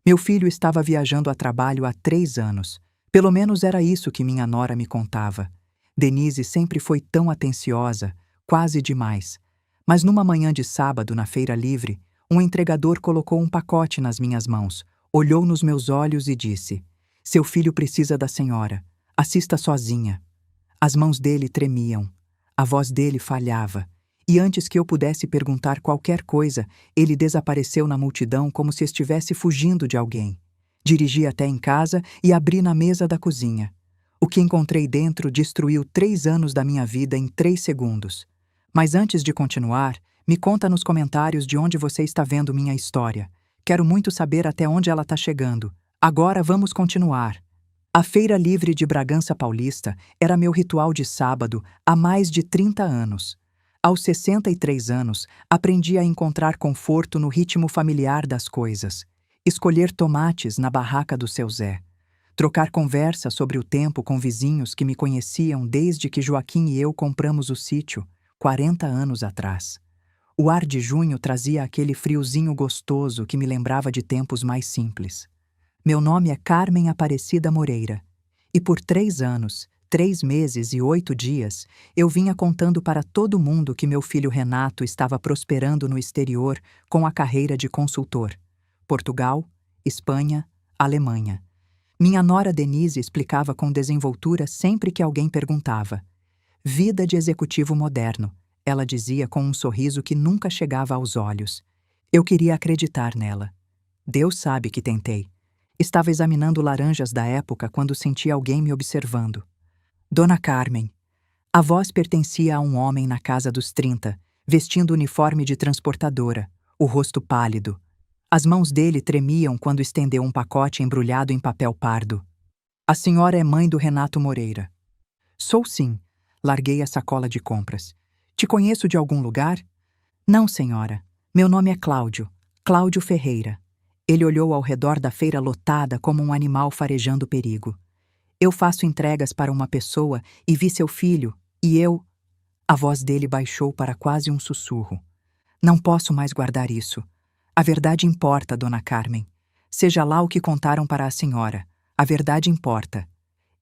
Meu filho estava viajando a trabalho há 3 anos. Pelo menos era isso que minha nora me contava. Denise sempre foi tão atenciosa, quase demais. Mas numa manhã de sábado, na feira livre, um entregador colocou um pacote nas minhas mãos, olhou nos meus olhos e disse: "Seu filho precisa da senhora. Assista sozinha." As mãos dele tremiam. A voz dele falhava. E antes que eu pudesse perguntar qualquer coisa, ele desapareceu na multidão como se estivesse fugindo de alguém. Dirigi até em casa e abri na mesa da cozinha. O que encontrei dentro destruiu 3 anos da minha vida em 3 segundos. Mas antes de continuar, me conta nos comentários de onde você está vendo minha história. Quero muito saber até onde ela está chegando. Agora vamos continuar. A Feira Livre de Bragança Paulista era meu ritual de sábado há mais de 30 anos. Aos 63 anos, aprendi a encontrar conforto no ritmo familiar das coisas. Escolher tomates na barraca do seu Zé. Trocar conversa sobre o tempo com vizinhos que me conheciam desde que Joaquim e eu compramos o sítio, 40 anos atrás. O ar de junho trazia aquele friozinho gostoso que me lembrava de tempos mais simples. Meu nome é Carmen Aparecida Moreira. E por 3 anos, 3 meses e 8 dias, eu vinha contando para todo mundo que meu filho Renato estava prosperando no exterior com a carreira de consultor. Portugal, Espanha, Alemanha. Minha nora Denise explicava com desenvoltura sempre que alguém perguntava. Vida de executivo moderno, ela dizia com um sorriso que nunca chegava aos olhos. Eu queria acreditar nela. Deus sabe que tentei. Estava examinando laranjas da época quando senti alguém me observando. Dona Carmen. A voz pertencia a um homem na casa dos 30, vestindo uniforme de transportadora, o rosto pálido. As mãos dele tremiam quando estendeu um pacote embrulhado em papel pardo. A senhora é mãe do Renato Moreira. Sou sim. Larguei a sacola de compras. Te conheço de algum lugar? Não, senhora. Meu nome é Cláudio. Cláudio Ferreira. Ele olhou ao redor da feira lotada como um animal farejando perigo. Eu faço entregas para uma pessoa e vi seu filho, e eu... A voz dele baixou para quase um sussurro. Não posso mais guardar isso. A verdade importa, dona Carmen. Seja lá o que contaram para a senhora. A verdade importa.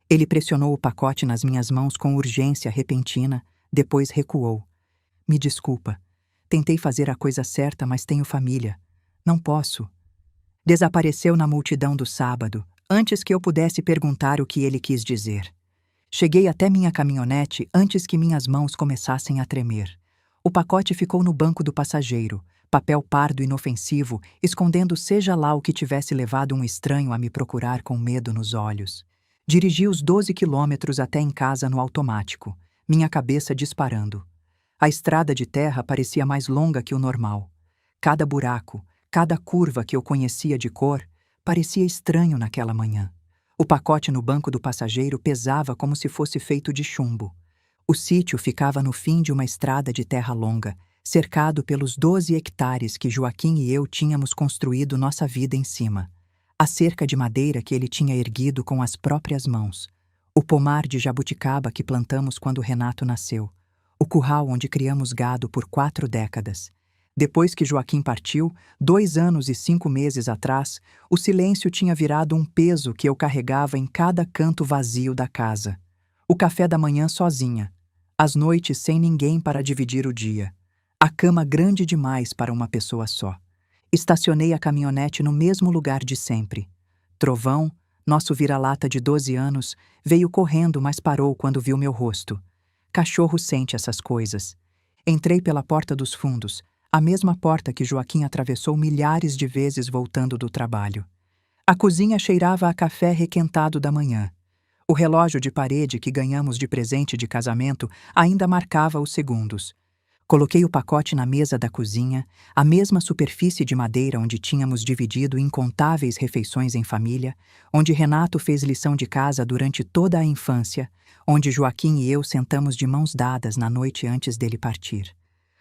Ele pressionou o pacote nas minhas mãos com urgência repentina, depois recuou. Me desculpa. Tentei fazer a coisa certa, mas tenho família. Não posso. Desapareceu na multidão do sábado, antes que eu pudesse perguntar o que ele quis dizer. Cheguei até minha caminhonete antes que minhas mãos começassem a tremer. O pacote ficou no banco do passageiro, papel pardo inofensivo, escondendo seja lá o que tivesse levado um estranho a me procurar com medo nos olhos. Dirigi os 12 quilômetros até em casa no automático, minha cabeça disparando. A estrada de terra parecia mais longa que o normal. Cada buraco, cada curva que eu conhecia de cor, parecia estranho naquela manhã. O pacote no banco do passageiro pesava como se fosse feito de chumbo. O sítio ficava no fim de uma estrada de terra longa, cercado pelos 12 hectares que Joaquim e eu tínhamos construído nossa vida em cima. A cerca de madeira que ele tinha erguido com as próprias mãos. O pomar de jabuticaba que plantamos quando Renato nasceu. O curral onde criamos gado por 4 décadas. Depois que Joaquim partiu, 2 anos e 5 meses atrás, o silêncio tinha virado um peso que eu carregava em cada canto vazio da casa. O café da manhã sozinha. As noites sem ninguém para dividir o dia. A cama grande demais para uma pessoa só. Estacionei a caminhonete no mesmo lugar de sempre. Trovão, nosso vira-lata de 12 anos, veio correndo, mas parou quando viu meu rosto. Cachorro sente essas coisas. Entrei pela porta dos fundos, a mesma porta que Joaquim atravessou milhares de vezes voltando do trabalho. A cozinha cheirava a café requentado da manhã. O relógio de parede que ganhamos de presente de casamento ainda marcava os segundos. Coloquei o pacote na mesa da cozinha, a mesma superfície de madeira onde tínhamos dividido incontáveis refeições em família, onde Renato fez lição de casa durante toda a infância, onde Joaquim e eu sentamos de mãos dadas na noite antes dele partir.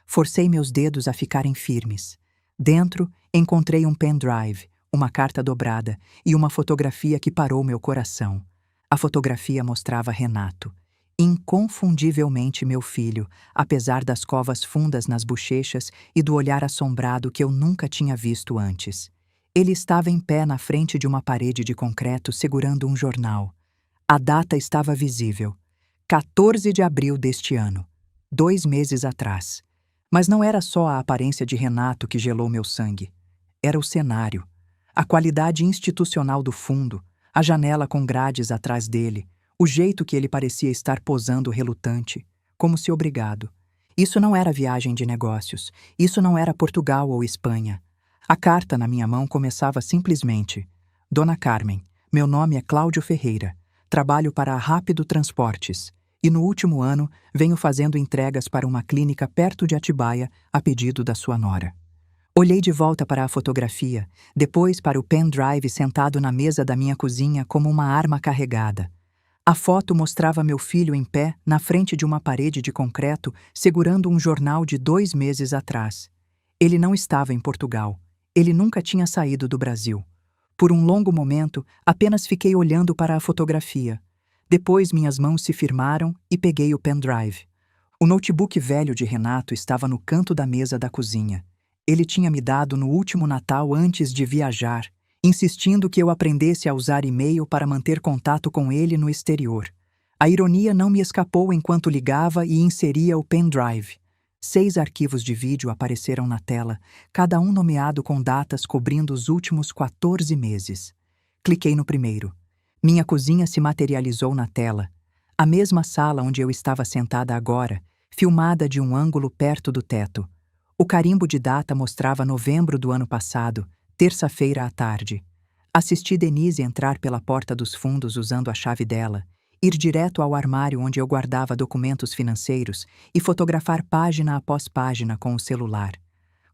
Forcei meus dedos a ficarem firmes. Dentro, encontrei um pendrive, uma carta dobrada e uma fotografia que parou meu coração. A fotografia mostrava Renato, inconfundivelmente meu filho, apesar das covas fundas nas bochechas e do olhar assombrado que eu nunca tinha visto antes. Ele estava em pé na frente de uma parede de concreto segurando um jornal. A data estava visível. 14 de abril deste ano. 2 meses atrás. Mas não era só a aparência de Renato que gelou meu sangue. Era o cenário. A qualidade institucional do fundo, a janela com grades atrás dele, o jeito que ele parecia estar posando relutante, como se obrigado. Isso não era viagem de negócios. Isso não era Portugal ou Espanha. A carta na minha mão começava simplesmente: Dona Carmen, meu nome é Cláudio Ferreira. Trabalho para a Rápido Transportes. E no último ano venho fazendo entregas para uma clínica perto de Atibaia a pedido da sua nora. Olhei de volta para a fotografia, depois para o pendrive sentado na mesa da minha cozinha como uma arma carregada. A foto mostrava meu filho em pé na frente de uma parede de concreto segurando um jornal de 2 meses atrás. Ele não estava em Portugal. Ele nunca tinha saído do Brasil. Por um longo momento, apenas fiquei olhando para a fotografia. Depois minhas mãos se firmaram e peguei o pendrive. O notebook velho de Renato estava no canto da mesa da cozinha. Ele tinha me dado no último Natal antes de viajar, insistindo que eu aprendesse a usar e-mail para manter contato com ele no exterior. A ironia não me escapou enquanto ligava e inseria o pendrive. 6 arquivos de vídeo apareceram na tela, cada um nomeado com datas cobrindo os últimos 14 meses. Cliquei no primeiro. Minha cozinha se materializou na tela. A mesma sala onde eu estava sentada agora, filmada de um ângulo perto do teto. O carimbo de data mostrava novembro do ano passado, terça-feira à tarde. Assisti Denise entrar pela porta dos fundos usando a chave dela, ir direto ao armário onde eu guardava documentos financeiros e fotografar página após página com o celular.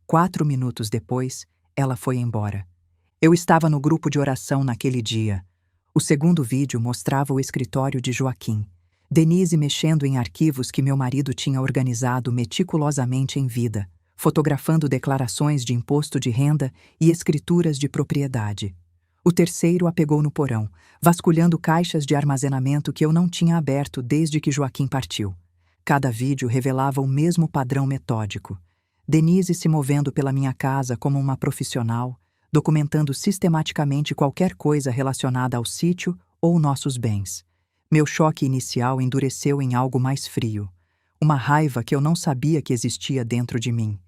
4 minutos depois, ela foi embora. Eu estava no grupo de oração naquele dia. O segundo vídeo mostrava o escritório de Joaquim. Denise mexendo em arquivos que meu marido tinha organizado meticulosamente em vida, fotografando declarações de imposto de renda e escrituras de propriedade. O terceiro a pegou no porão, vasculhando caixas de armazenamento que eu não tinha aberto desde que Joaquim partiu. Cada vídeo revelava o mesmo padrão metódico. Denise se movendo pela minha casa como uma profissional, documentando sistematicamente qualquer coisa relacionada ao sítio ou nossos bens. Meu choque inicial endureceu em algo mais frio. Uma raiva que eu não sabia que existia dentro de mim.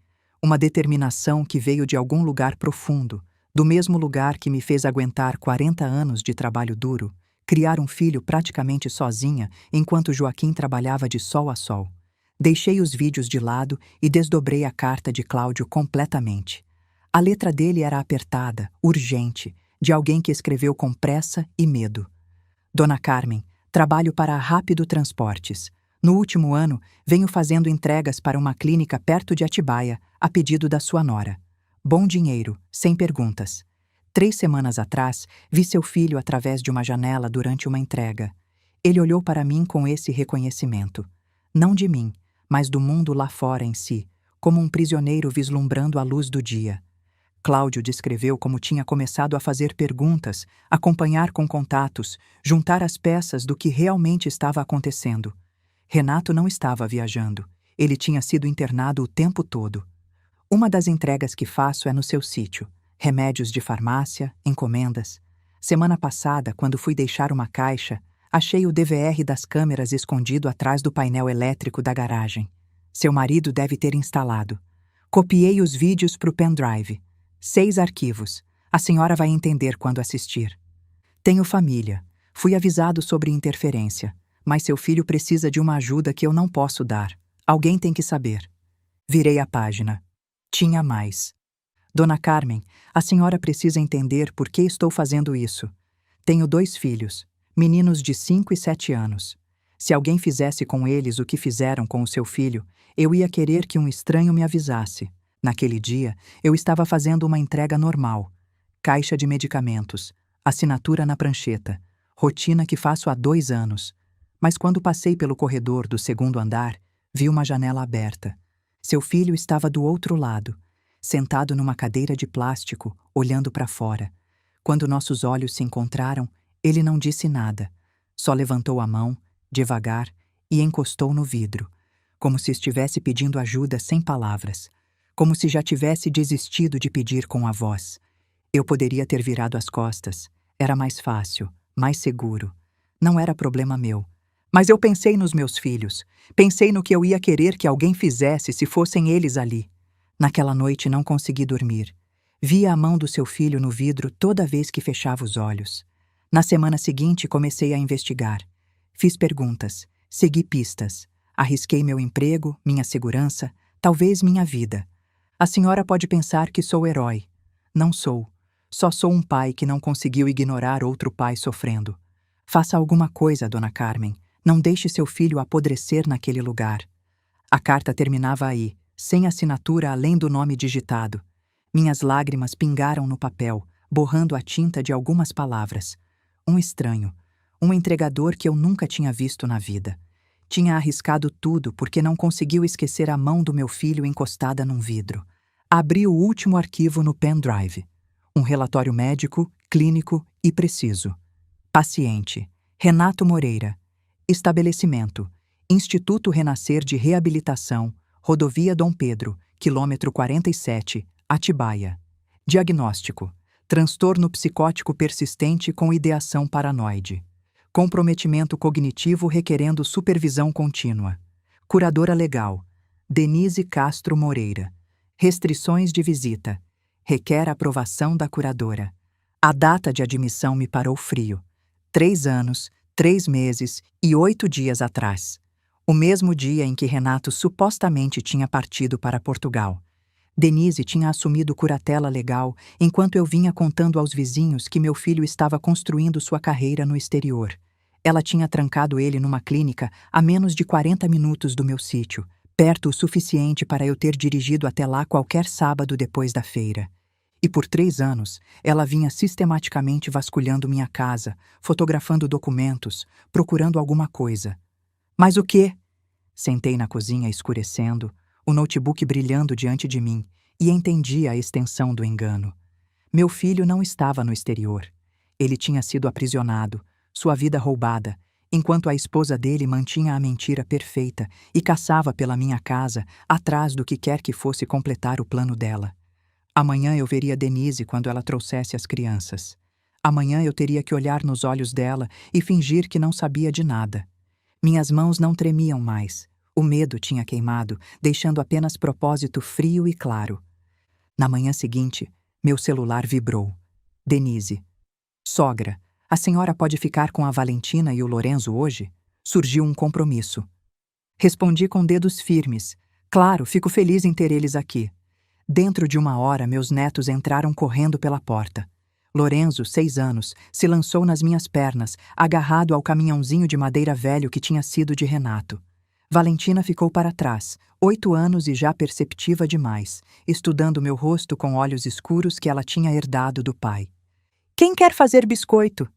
Uma determinação que veio de algum lugar profundo, do mesmo lugar que me fez aguentar 40 anos de trabalho duro, criar um filho praticamente sozinha enquanto Joaquim trabalhava de sol a sol. Deixei os vídeos de lado e desdobrei a carta de Cláudio completamente. A letra dele era apertada, urgente, de alguém que escreveu com pressa e medo. Dona Carmen, trabalho para a Rápido Transportes. No último ano, venho fazendo entregas para uma clínica perto de Atibaia, a pedido da sua nora. Bom dinheiro, sem perguntas. 3 semanas atrás, vi seu filho através de uma janela durante uma entrega. Ele olhou para mim com esse reconhecimento. Não de mim, mas do mundo lá fora em si, como um prisioneiro vislumbrando a luz do dia. Cláudio descreveu como tinha começado a fazer perguntas, acompanhar com contatos, juntar as peças do que realmente estava acontecendo. Renato não estava viajando. Ele tinha sido internado o tempo todo. Uma das entregas que faço é no seu sítio. Remédios de farmácia, encomendas. Semana passada, quando fui deixar uma caixa, achei o DVR das câmeras escondido atrás do painel elétrico da garagem. Seu marido deve ter instalado. Copiei os vídeos para o pendrive. 6 arquivos. A senhora vai entender quando assistir. Tenho família. Fui avisado sobre interferência. Mas seu filho precisa de uma ajuda que eu não posso dar. Alguém tem que saber. Virei a página. Tinha mais. Dona Carmen, a senhora precisa entender por que estou fazendo isso. Tenho 2 filhos, meninos de 5 e 7 anos. Se alguém fizesse com eles o que fizeram com o seu filho, eu ia querer que um estranho me avisasse. Naquele dia, eu estava fazendo uma entrega normal. Caixa de medicamentos, assinatura na prancheta, rotina que faço há 2 anos. Mas quando passei pelo corredor do 2º andar, vi uma janela aberta. Seu filho estava do outro lado, sentado numa cadeira de plástico, olhando para fora. Quando nossos olhos se encontraram, ele não disse nada. Só levantou a mão, devagar, e encostou no vidro, como se estivesse pedindo ajuda sem palavras, como se já tivesse desistido de pedir com a voz. Eu poderia ter virado as costas. Era mais fácil, mais seguro. Não era problema meu. Mas eu pensei nos meus filhos. Pensei no que eu ia querer que alguém fizesse se fossem eles ali. Naquela noite não consegui dormir. Via a mão do seu filho no vidro toda vez que fechava os olhos. Na semana seguinte comecei a investigar. Fiz perguntas, segui pistas. Arrisquei meu emprego, minha segurança, talvez minha vida. A senhora pode pensar que sou herói. Não sou. Só sou um pai que não conseguiu ignorar outro pai sofrendo. Faça alguma coisa, dona Carmen. Não deixe seu filho apodrecer naquele lugar. A carta terminava aí, sem assinatura além do nome digitado. Minhas lágrimas pingaram no papel, borrando a tinta de algumas palavras. Um estranho, um entregador que eu nunca tinha visto na vida. Tinha arriscado tudo porque não conseguiu esquecer a mão do meu filho encostada num vidro. Abri o último arquivo no pendrive. Um relatório médico, clínico e preciso. Paciente: Renato Moreira. Estabelecimento: Instituto Renascer de Reabilitação, Rodovia Dom Pedro, quilômetro 47, Atibaia. Diagnóstico: transtorno psicótico persistente com ideação paranoide. Comprometimento cognitivo requerendo supervisão contínua. Curadora legal: Denise Castro Moreira. Restrições de visita: requer aprovação da curadora. A data de admissão me parou frio. 3 anos, 3 meses e 8 dias atrás. O mesmo dia em que Renato supostamente tinha partido para Portugal. Denise tinha assumido curatela legal enquanto eu vinha contando aos vizinhos que meu filho estava construindo sua carreira no exterior. Ela tinha trancado ele numa clínica a menos de 40 minutos do meu sítio, perto o suficiente para eu ter dirigido até lá qualquer sábado depois da feira. E por 3 anos, ela vinha sistematicamente vasculhando minha casa, fotografando documentos, procurando alguma coisa. Mas o quê? Sentei na cozinha escurecendo, o notebook brilhando diante de mim, e entendi a extensão do engano. Meu filho não estava no exterior. Ele tinha sido aprisionado, sua vida roubada, enquanto a esposa dele mantinha a mentira perfeita e caçava pela minha casa, atrás do que quer que fosse completar o plano dela. Amanhã eu veria Denise quando ela trouxesse as crianças. Amanhã eu teria que olhar nos olhos dela e fingir que não sabia de nada. Minhas mãos não tremiam mais. O medo tinha queimado, deixando apenas propósito frio e claro. Na manhã seguinte, meu celular vibrou. Denise. Sogra, a senhora pode ficar com a Valentina e o Lorenzo hoje? Surgiu um compromisso. Respondi com dedos firmes. Claro, fico feliz em ter eles aqui. Dentro de 1 hora, meus netos entraram correndo pela porta. Lorenzo, 6 anos, se lançou nas minhas pernas, agarrado ao caminhãozinho de madeira velho que tinha sido de Renato. Valentina ficou para trás, 8 anos e já perceptiva demais, estudando meu rosto com olhos escuros que ela tinha herdado do pai. Quem quer fazer biscoito?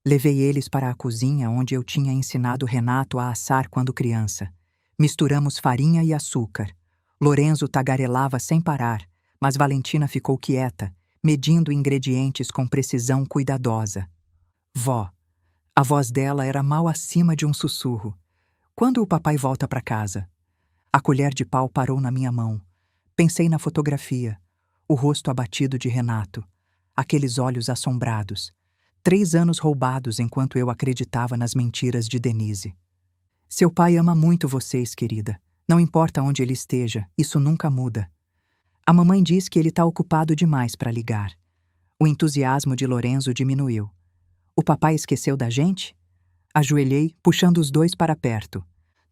Levei eles para a cozinha onde eu tinha ensinado Renato a assar quando criança. Misturamos farinha e açúcar. Lorenzo tagarelava sem parar, mas Valentina ficou quieta, medindo ingredientes com precisão cuidadosa. Vó. A voz dela era mal acima de um sussurro. Quando o papai volta para casa? A colher de pau parou na minha mão. Pensei na fotografia, o rosto abatido de Renato, aqueles olhos assombrados. 3 anos roubados enquanto eu acreditava nas mentiras de Denise. Seu pai ama muito vocês, querida. Não importa onde ele esteja, isso nunca muda. A mamãe diz que ele está ocupado demais para ligar. O entusiasmo de Lorenzo diminuiu. O papai esqueceu da gente? Ajoelhei, puxando os dois para perto.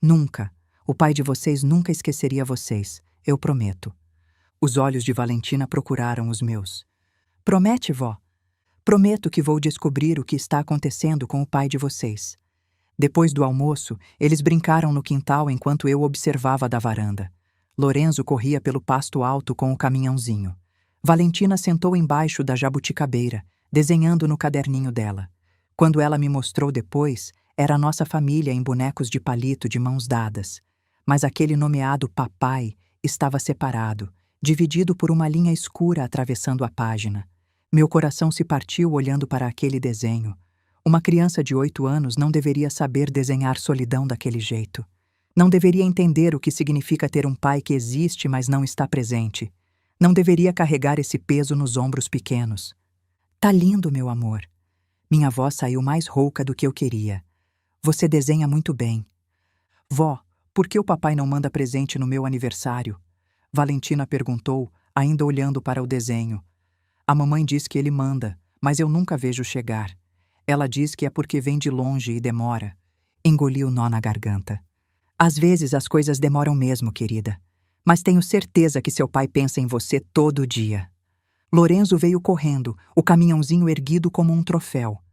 Nunca. O pai de vocês nunca esqueceria vocês, eu prometo. Os olhos de Valentina procuraram os meus. Promete, vó? Prometo que vou descobrir o que está acontecendo com o pai de vocês. Depois do almoço, eles brincaram no quintal enquanto eu observava da varanda. Lorenzo corria pelo pasto alto com o caminhãozinho. Valentina sentou embaixo da jabuticabeira, desenhando no caderninho dela. Quando ela me mostrou depois, era a nossa família em bonecos de palito de mãos dadas. Mas aquele nomeado papai estava separado, dividido por uma linha escura atravessando a página. Meu coração se partiu olhando para aquele desenho. Uma criança de 8 anos não deveria saber desenhar solidão daquele jeito. Não deveria entender o que significa ter um pai que existe, mas não está presente. Não deveria carregar esse peso nos ombros pequenos. Tá lindo, meu amor. Minha voz saiu mais rouca do que eu queria. Você desenha muito bem. Vó, por que o papai não manda presente no meu aniversário? Valentina perguntou, ainda olhando para o desenho. A mamãe diz que ele manda, mas eu nunca vejo chegar. Ela diz que é porque vem de longe e demora. Engoli o nó na garganta. Às vezes as coisas demoram mesmo, querida. Mas tenho certeza que seu pai pensa em você todo dia. Lorenzo veio correndo, o caminhãozinho erguido como um troféu.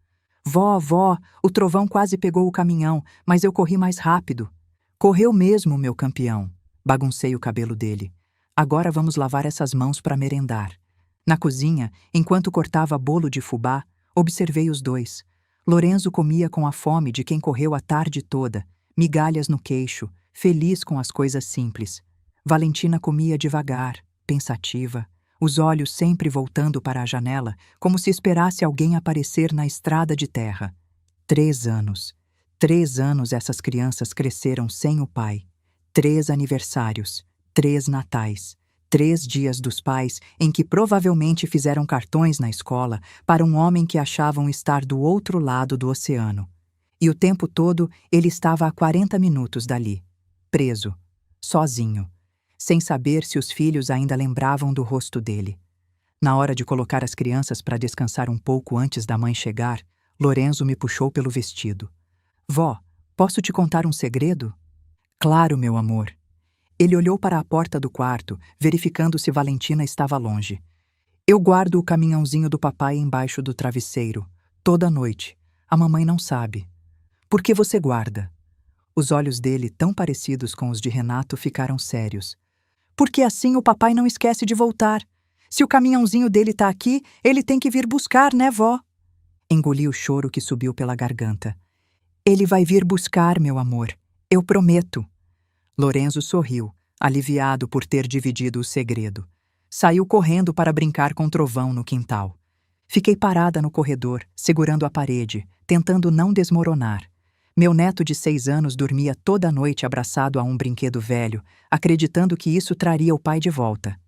Vó, o trovão quase pegou o caminhão, mas eu corri mais rápido. Correu mesmo, meu campeão. Baguncei o cabelo dele. Agora vamos lavar essas mãos para merendar. Na cozinha, enquanto cortava bolo de fubá, observei os dois. Lorenzo comia com a fome de quem correu a tarde toda, migalhas no queixo, feliz com as coisas simples. Valentina comia devagar, pensativa, os olhos sempre voltando para a janela, como se esperasse alguém aparecer na estrada de terra. 3 anos. 3 anos essas crianças cresceram sem o pai. 3 aniversários. 3 natais. 3 dias dos pais em que provavelmente fizeram cartões na escola para um homem que achavam estar do outro lado do oceano. E o tempo todo ele estava a 40 minutos dali, preso, sozinho, sem saber se os filhos ainda lembravam do rosto dele. Na hora de colocar as crianças para descansar um pouco antes da mãe chegar, Lorenzo me puxou pelo vestido. Vó, posso te contar um segredo? Claro, meu amor. Ele olhou para a porta do quarto, verificando se Valentina estava longe. Eu guardo o caminhãozinho do papai embaixo do travesseiro, toda noite. A mamãe não sabe. Por que você guarda? Os olhos dele, tão parecidos com os de Renato, ficaram sérios. Porque assim o papai não esquece de voltar. Se o caminhãozinho dele tá aqui, ele tem que vir buscar, né, vó? Engoli o choro que subiu pela garganta. Ele vai vir buscar, meu amor. Eu prometo. Lorenzo sorriu, aliviado por ter dividido o segredo. Saiu correndo para brincar com o trovão no quintal. Fiquei parada no corredor, segurando a parede, tentando não desmoronar. Meu neto de 6 anos dormia toda noite abraçado a um brinquedo velho, acreditando que isso traria o pai de volta.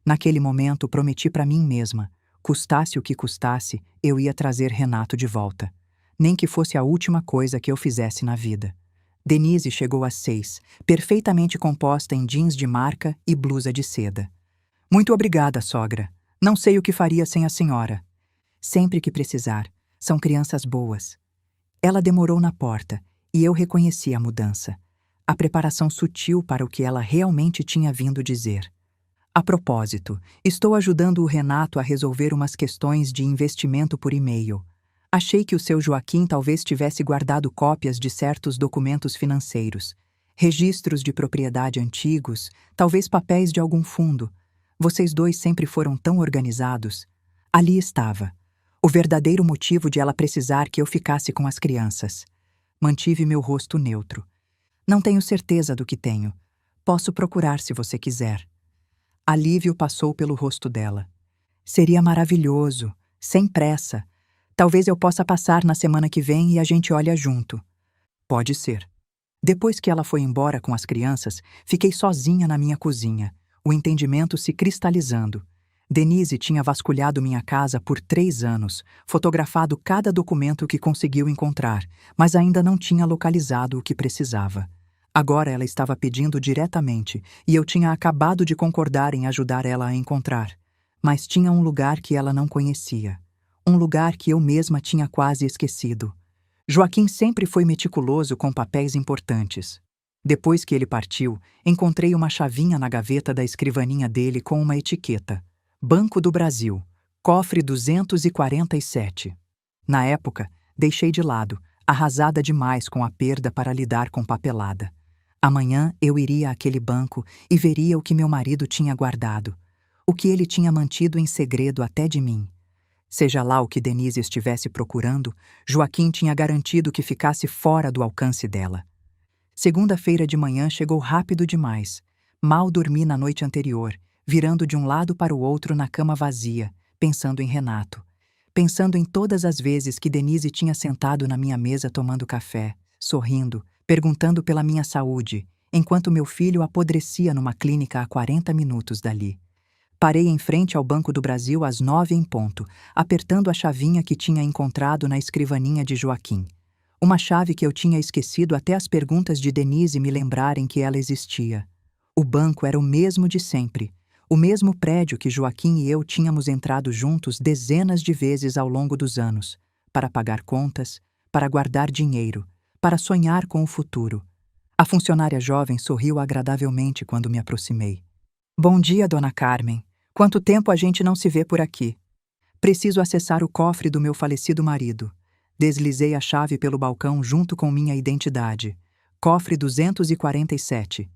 Naquele momento, prometi para mim mesma, custasse o que custasse, eu ia trazer Renato de volta. Nem que fosse a última coisa que eu fizesse na vida. Denise chegou às 6, perfeitamente composta em jeans de marca e blusa de seda. Muito obrigada, sogra. Não sei o que faria sem a senhora. Sempre que precisar. São crianças boas. Ela demorou na porta, e eu reconheci a mudança. A preparação sutil para o que ela realmente tinha vindo dizer. A propósito, estou ajudando o Renato a resolver umas questões de investimento por e-mail. Achei que o seu Joaquim talvez tivesse guardado cópias de certos documentos financeiros, registros de propriedade antigos, talvez papéis de algum fundo. Vocês dois sempre foram tão organizados. Ali estava. O verdadeiro motivo de ela precisar que eu ficasse com as crianças. Mantive meu rosto neutro. Não tenho certeza do que tenho. Posso procurar se você quiser. Alívio passou pelo rosto dela. Seria maravilhoso, sem pressa. Talvez eu possa passar na semana que vem e a gente olha junto. Pode ser. Depois que ela foi embora com as crianças, fiquei sozinha na minha cozinha, o entendimento se cristalizando. Denise tinha vasculhado minha casa por 3 anos, fotografado cada documento que conseguiu encontrar, mas ainda não tinha localizado o que precisava. Agora ela estava pedindo diretamente, e eu tinha acabado de concordar em ajudar ela a encontrar. Mas tinha um lugar que ela não conhecia. Um lugar que eu mesma tinha quase esquecido. Joaquim sempre foi meticuloso com papéis importantes. Depois que ele partiu, encontrei uma chavinha na gaveta da escrivaninha dele com uma etiqueta. Banco do Brasil, cofre 247. Na época, deixei de lado, arrasada demais com a perda para lidar com papelada. Amanhã eu iria àquele banco e veria o que meu marido tinha guardado, o que ele tinha mantido em segredo até de mim. Seja lá o que Denise estivesse procurando, Joaquim tinha garantido que ficasse fora do alcance dela. Segunda-feira de manhã chegou rápido demais. Mal dormi na noite anterior, virando de um lado para o outro na cama vazia, pensando em Renato. Pensando em todas as vezes que Denise tinha sentado na minha mesa tomando café, sorrindo, perguntando pela minha saúde, enquanto meu filho apodrecia numa clínica a 40 minutos dali. Parei em frente ao Banco do Brasil às 9 em ponto, apertando a chavinha que tinha encontrado na escrivaninha de Joaquim. Uma chave que eu tinha esquecido até as perguntas de Denise me lembrarem que ela existia. O banco era o mesmo de sempre, o mesmo prédio que Joaquim e eu tínhamos entrado juntos dezenas de vezes ao longo dos anos, para pagar contas, para guardar dinheiro, para sonhar com o futuro. A funcionária jovem sorriu agradavelmente quando me aproximei. Bom dia, dona Carmen. Quanto tempo a gente não se vê por aqui? Preciso acessar o cofre do meu falecido marido. Deslizei a chave pelo balcão junto com minha identidade. Cofre 247.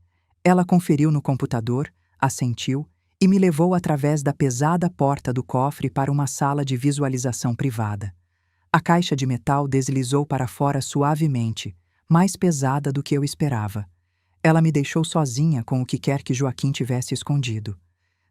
Ela conferiu no computador, assentiu e me levou através da pesada porta do cofre para uma sala de visualização privada. A caixa de metal deslizou para fora suavemente, mais pesada do que eu esperava. Ela me deixou sozinha com o que quer que Joaquim tivesse escondido.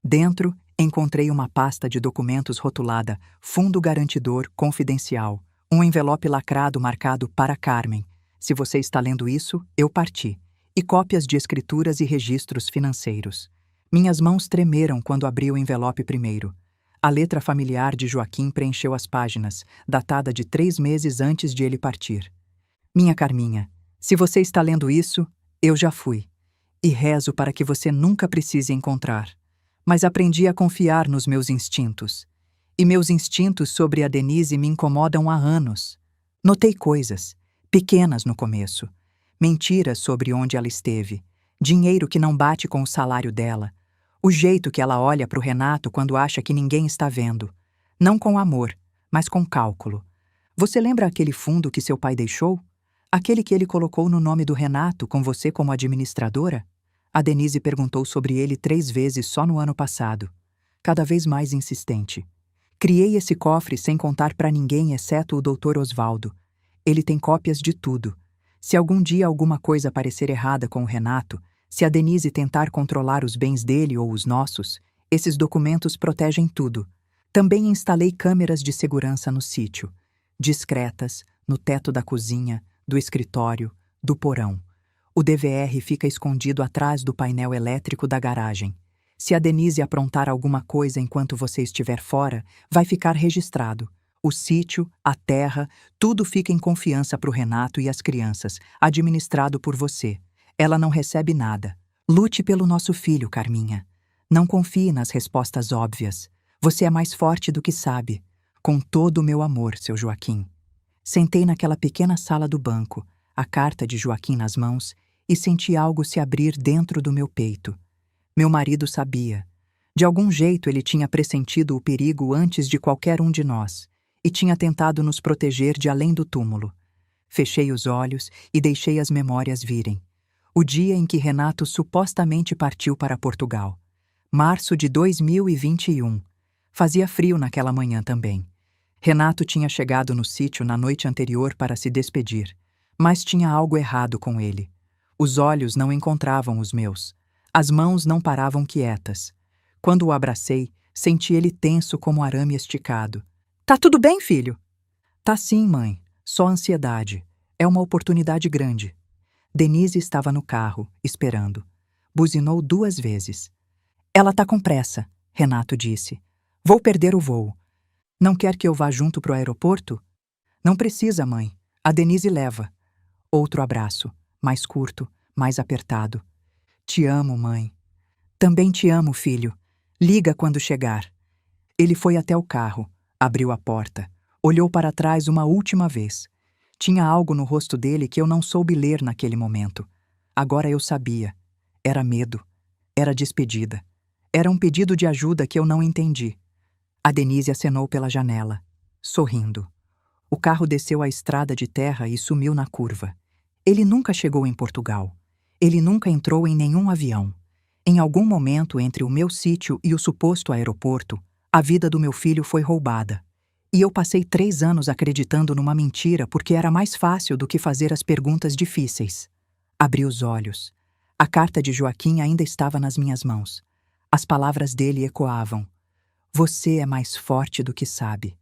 Dentro, encontrei uma pasta de documentos rotulada Fundo Garantidor Confidencial, um envelope lacrado marcado para Carmen. Se você está lendo isso, eu parti. E cópias de escrituras e registros financeiros. Minhas mãos tremeram quando abri o envelope primeiro. A letra familiar de Joaquim preencheu as páginas, datada de 3 meses antes de ele partir. Minha Carminha, se você está lendo isso, eu já fui. E rezo para que você nunca precise encontrar. Mas aprendi a confiar nos meus instintos. E meus instintos sobre a Denise me incomodam há anos. Notei coisas, pequenas no começo. Mentiras sobre onde ela esteve. Dinheiro que não bate com o salário dela. O jeito que ela olha para o Renato quando acha que ninguém está vendo. Não com amor, mas com cálculo. Você lembra aquele fundo que seu pai deixou? Aquele que ele colocou no nome do Renato com você como administradora? A Denise perguntou sobre ele 3 vezes só no ano passado, cada vez mais insistente. Criei esse cofre sem contar para ninguém exceto o Dr. Osvaldo. Ele tem cópias de tudo. Se algum dia alguma coisa parecer errada com o Renato, se a Denise tentar controlar os bens dele ou os nossos, esses documentos protegem tudo. Também instalei câmeras de segurança no sítio, discretas, no teto da cozinha, do escritório, do porão. O DVR fica escondido atrás do painel elétrico da garagem. Se a Denise aprontar alguma coisa enquanto você estiver fora, vai ficar registrado. O sítio, a terra, tudo fica em confiança para o Renato e as crianças, administrado por você. Ela não recebe nada. Lute pelo nosso filho, Carminha. Não confie nas respostas óbvias. Você é mais forte do que sabe. Com todo o meu amor, seu Joaquim. Sentei naquela pequena sala do banco, a carta de Joaquim nas mãos, e senti algo se abrir dentro do meu peito. Meu marido sabia. De algum jeito ele tinha pressentido o perigo antes de qualquer um de nós, e tinha tentado nos proteger de além do túmulo. Fechei os olhos e deixei as memórias virem. O dia em que Renato supostamente partiu para Portugal. Março de 2021. Fazia frio naquela manhã também. Renato tinha chegado no sítio na noite anterior para se despedir, mas tinha algo errado com ele. Os olhos não encontravam os meus. As mãos não paravam quietas. Quando o abracei, senti ele tenso como arame esticado. Tá tudo bem, filho? Tá sim, mãe. Só ansiedade. É uma oportunidade grande. Denise estava no carro, esperando. Buzinou 2 vezes. Ela tá com pressa, Renato disse. Vou perder o voo. Não quer que eu vá junto pro aeroporto? Não precisa, mãe. A Denise leva. Outro abraço, mais curto, mais apertado. Te amo, mãe. Também te amo, filho. Liga quando chegar. Ele foi até o carro, abriu a porta, olhou para trás uma última vez. Tinha algo no rosto dele que eu não soube ler naquele momento. Agora eu sabia. Era medo. Era despedida. Era um pedido de ajuda que eu não entendi. A Denise acenou pela janela, sorrindo. O carro desceu a estrada de terra e sumiu na curva. Ele nunca chegou em Portugal. Ele nunca entrou em nenhum avião. Em algum momento entre o meu sítio e o suposto aeroporto, a vida do meu filho foi roubada. E eu passei 3 anos acreditando numa mentira porque era mais fácil do que fazer as perguntas difíceis. Abri os olhos. A carta de Joaquim ainda estava nas minhas mãos. As palavras dele ecoavam. Você é mais forte do que sabe.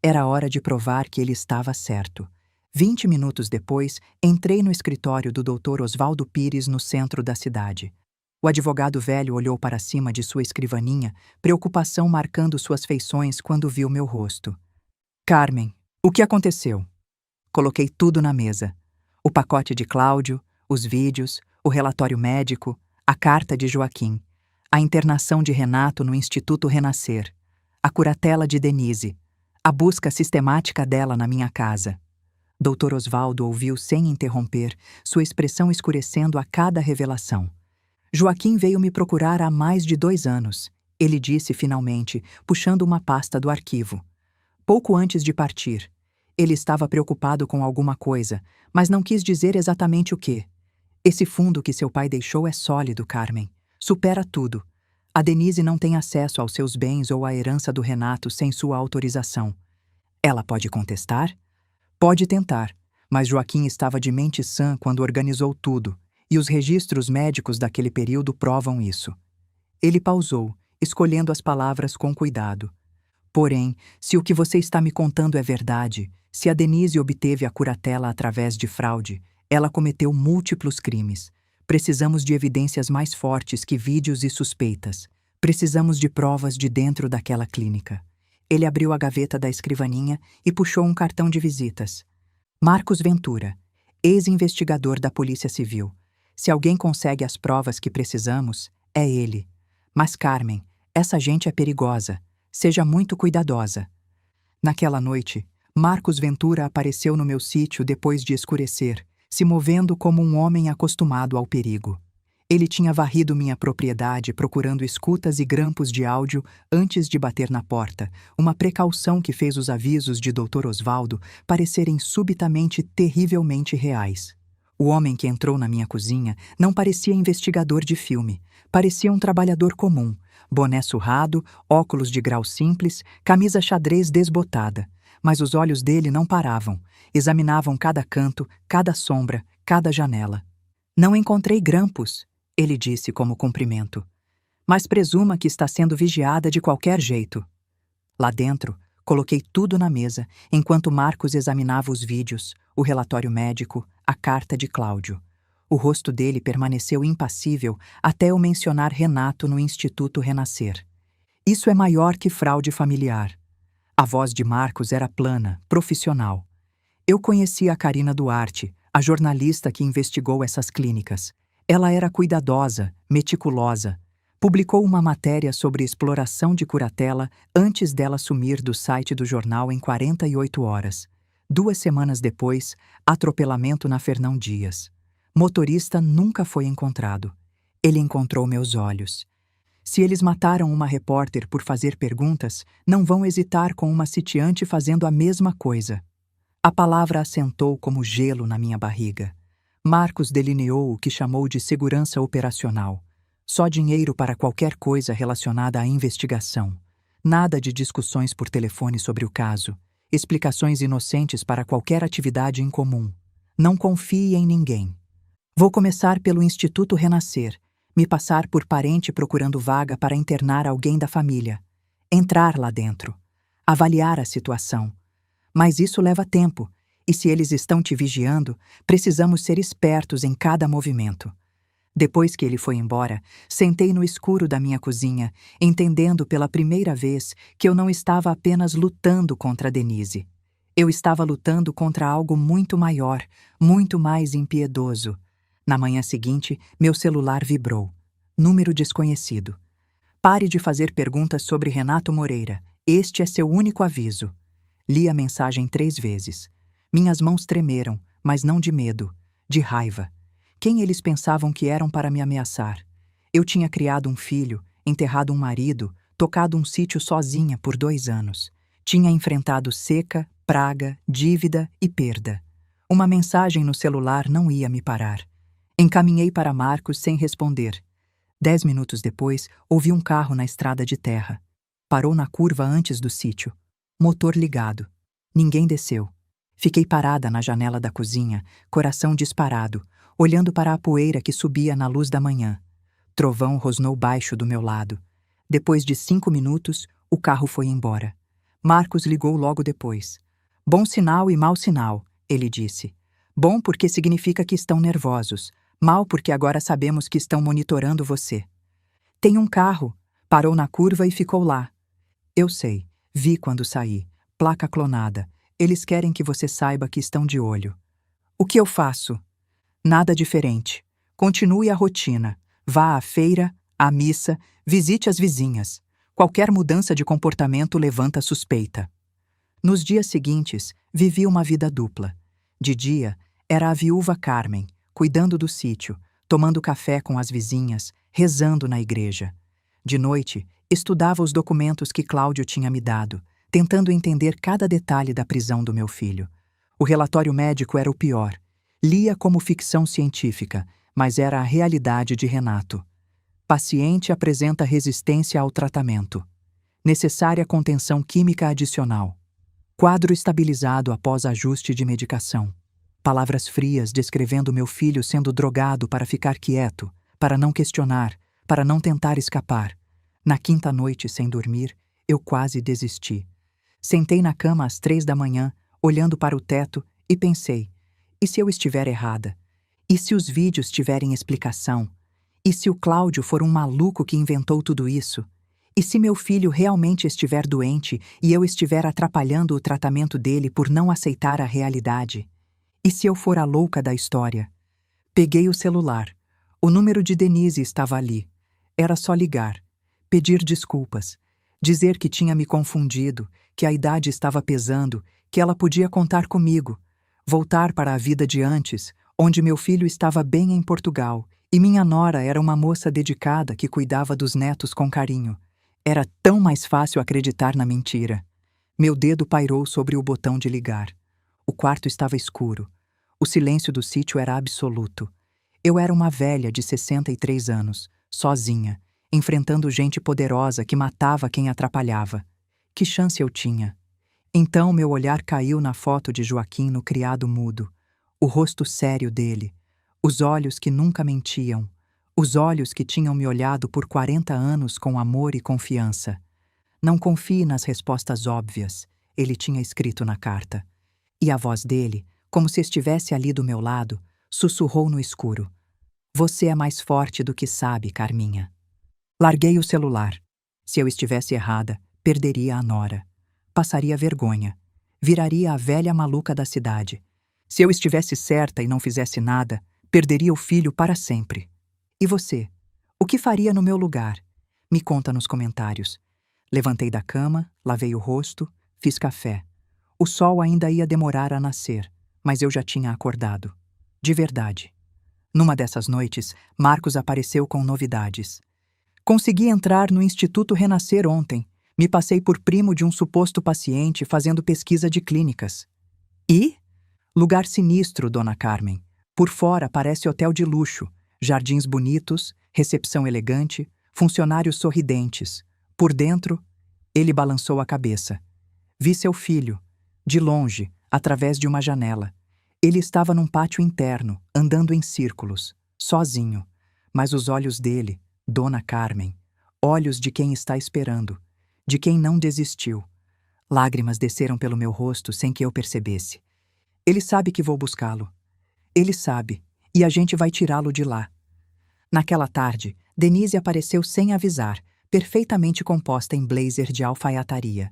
Era hora de provar que ele estava certo. 20 minutos depois, entrei no escritório do Dr. Osvaldo Pires no centro da cidade. O advogado velho olhou para cima de sua escrivaninha, preocupação marcando suas feições quando viu meu rosto. Carmen, o que aconteceu? Coloquei tudo na mesa. O pacote de Cláudio, os vídeos, o relatório médico, a carta de Joaquim, a internação de Renato no Instituto Renascer, a curatela de Denise, a busca sistemática dela na minha casa. Dr. Osvaldo ouviu sem interromper, sua expressão escurecendo a cada revelação. Joaquim veio me procurar há mais de 2 anos, ele disse finalmente, puxando uma pasta do arquivo. Pouco antes de partir, ele estava preocupado com alguma coisa, mas não quis dizer exatamente o quê. Esse fundo que seu pai deixou é sólido, Carmen. Supera tudo. A Denise não tem acesso aos seus bens ou à herança do Renato sem sua autorização. Ela pode contestar? Pode tentar, mas Joaquim estava de mente sã quando organizou tudo, e os registros médicos daquele período provam isso. Ele pausou, escolhendo as palavras com cuidado. Porém, se o que você está me contando é verdade, se a Denise obteve a curatela através de fraude, ela cometeu múltiplos crimes. Precisamos de evidências mais fortes que vídeos e suspeitas. Precisamos de provas de dentro daquela clínica. Ele abriu a gaveta da escrivaninha e puxou um cartão de visitas. Marcos Ventura, ex-investigador da Polícia Civil. Se alguém consegue as provas que precisamos, é ele. Mas Carmen, essa gente é perigosa. Seja muito cuidadosa. Naquela noite, Marcos Ventura apareceu no meu sítio depois de escurecer, se movendo como um homem acostumado ao perigo. Ele tinha varrido minha propriedade procurando escutas e grampos de áudio antes de bater na porta, uma precaução que fez os avisos de Dr. Osvaldo parecerem subitamente terrivelmente reais. O homem que entrou na minha cozinha não parecia investigador de filme, parecia um trabalhador comum, boné surrado, óculos de grau simples, camisa xadrez desbotada. Mas os olhos dele não paravam, examinavam cada canto, cada sombra, cada janela. Não encontrei grampos, ele disse como cumprimento. Mas presuma que está sendo vigiada de qualquer jeito. Lá dentro, coloquei tudo na mesa, enquanto Marcos examinava os vídeos, o relatório médico, a carta de Cláudio. O rosto dele permaneceu impassível até eu mencionar Renato no Instituto Renascer. Isso é maior que fraude familiar. A voz de Marcos era plana, profissional. Eu conhecia a Carina Duarte, a jornalista que investigou essas clínicas. Ela era cuidadosa, meticulosa. Publicou uma matéria sobre exploração de curatela antes dela sumir do site do jornal em 48 horas. 2 semanas depois, atropelamento na Fernão Dias. Motorista nunca foi encontrado. Ele encontrou meus olhos. Se eles mataram uma repórter por fazer perguntas, não vão hesitar com uma sitiante fazendo a mesma coisa. A palavra assentou como gelo na minha barriga. Marcos delineou o que chamou de segurança operacional. Só dinheiro para qualquer coisa relacionada à investigação. Nada de discussões por telefone sobre o caso. Explicações inocentes para qualquer atividade incomum. Não confie em ninguém. Vou começar pelo Instituto Renascer. Me passar por parente procurando vaga para internar alguém da família. Entrar lá dentro. Avaliar a situação. Mas isso leva tempo, e se eles estão te vigiando, precisamos ser espertos em cada movimento. Depois que ele foi embora, sentei no escuro da minha cozinha, entendendo pela primeira vez que eu não estava apenas lutando contra a Denise. Eu estava lutando contra algo muito maior, muito mais impiedoso. Na manhã seguinte, meu celular vibrou. Número desconhecido. Pare de fazer perguntas sobre Renato Moreira. Este é seu único aviso. Li a mensagem 3 vezes. Minhas mãos tremeram, mas não de medo, de raiva. Quem eles pensavam que eram para me ameaçar? Eu tinha criado um filho, enterrado um marido, tocado um sítio sozinha por 2 anos. Tinha enfrentado seca, praga, dívida e perda. Uma mensagem no celular não ia me parar. Encaminhei para Marcos sem responder. 10 minutos depois, ouvi um carro na estrada de terra. Parou na curva antes do sítio. Motor ligado. Ninguém desceu. Fiquei parada na janela da cozinha, coração disparado, olhando para a poeira que subia na luz da manhã. Trovão rosnou baixo do meu lado. Depois de 5 minutos, o carro foi embora. Marcos ligou logo depois. Bom sinal e mau sinal, ele disse. Bom porque significa que estão nervosos. Mal porque agora sabemos que estão monitorando você. Tem um carro. Parou na curva e ficou lá. Eu sei. Vi quando saí. Placa clonada. Eles querem que você saiba que estão de olho. O que eu faço? Nada diferente. Continue a rotina. Vá à feira, à missa, visite as vizinhas. Qualquer mudança de comportamento levanta suspeita. Nos dias seguintes, vivi uma vida dupla. De dia, era a viúva Carmen, cuidando do sítio, tomando café com as vizinhas, rezando na igreja. De noite, estudava os documentos que Cláudio tinha me dado, tentando entender cada detalhe da prisão do meu filho. O relatório médico era o pior. Lia como ficção científica, mas era a realidade de Renato. Paciente apresenta resistência ao tratamento. Necessária contenção química adicional. Quadro estabilizado após ajuste de medicação. Palavras frias descrevendo meu filho sendo drogado para ficar quieto, para não questionar, para não tentar escapar. Na quinta noite, sem dormir, eu quase desisti. Sentei na cama às 3 da manhã, olhando para o teto, e pensei: e se eu estiver errada? E se os vídeos tiverem explicação? E se o Cláudio for um maluco que inventou tudo isso? E se meu filho realmente estiver doente e eu estiver atrapalhando o tratamento dele por não aceitar a realidade? E se eu for a louca da história? Peguei o celular. O número de Denise estava ali. Era só ligar, pedir desculpas, dizer que tinha me confundido, que a idade estava pesando, que ela podia contar comigo, voltar para a vida de antes, onde meu filho estava bem em Portugal e minha nora era uma moça dedicada que cuidava dos netos com carinho. Era tão mais fácil acreditar na mentira. Meu dedo pairou sobre o botão de ligar. O quarto estava escuro. O silêncio do sítio era absoluto. Eu era uma velha de 63 anos, sozinha, enfrentando gente poderosa que matava quem atrapalhava. Que chance eu tinha? Então meu olhar caiu na foto de Joaquim no criado mudo. O rosto sério dele. Os olhos que nunca mentiam. Os olhos que tinham me olhado por 40 anos com amor e confiança. Não confie nas respostas óbvias, ele tinha escrito na carta. E a voz dele, como se estivesse ali do meu lado, sussurrou no escuro. Você é mais forte do que sabe, Carminha. Larguei o celular. Se eu estivesse errada, perderia a nora. Passaria vergonha. Viraria a velha maluca da cidade. Se eu estivesse certa e não fizesse nada, perderia o filho para sempre. E você? O que faria no meu lugar? Me conta nos comentários. Levantei da cama, lavei o rosto, fiz café. O sol ainda ia demorar a nascer, mas eu já tinha acordado. De verdade. Numa dessas noites, Marcos apareceu com novidades. Consegui entrar no Instituto Renascer ontem. Me passei por primo de um suposto paciente fazendo pesquisa de clínicas. E? Lugar sinistro, dona Carmen. Por fora parece hotel de luxo. Jardins bonitos, recepção elegante, funcionários sorridentes. Por dentro, ele balançou a cabeça. Vi seu filho, de longe, através de uma janela. Ele estava num pátio interno, andando em círculos, sozinho. Mas os olhos dele, dona Carmen, olhos de quem está esperando, de quem não desistiu. Lágrimas desceram pelo meu rosto sem que eu percebesse. Ele sabe que vou buscá-lo. Ele sabe, e a gente vai tirá-lo de lá. Naquela tarde, Denise apareceu sem avisar, perfeitamente composta em blazer de alfaiataria.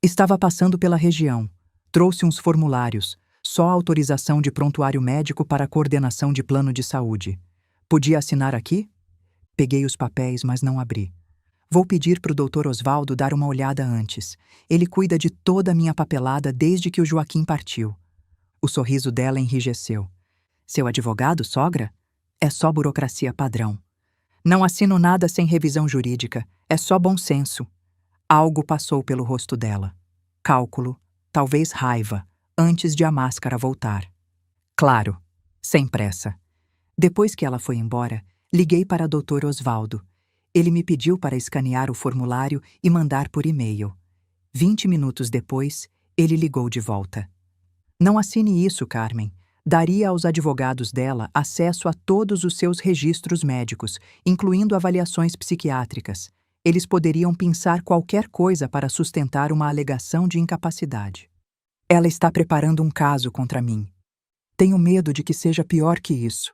Estava passando pela região. Trouxe uns formulários, só autorização de prontuário médico para coordenação de plano de saúde. Podia assinar aqui? Peguei os papéis, mas não abri. Vou pedir para o Dr. Osvaldo dar uma olhada antes. Ele cuida de toda a minha papelada desde que o Joaquim partiu. O sorriso dela enrijeceu. Seu advogado, sogra? É só burocracia padrão. Não assino nada sem revisão jurídica. É só bom senso. Algo passou pelo rosto dela. Cálculo, talvez raiva, antes de a máscara voltar. Claro, sem pressa. Depois que ela foi embora, liguei para Dr. Osvaldo. Ele me pediu para escanear o formulário e mandar por e-mail. 20 minutos depois, ele ligou de volta. Não assine isso, Carmen. Daria aos advogados dela acesso a todos os seus registros médicos, incluindo avaliações psiquiátricas. Eles poderiam pensar qualquer coisa para sustentar uma alegação de incapacidade. Ela está preparando um caso contra mim. Tenho medo de que seja pior que isso.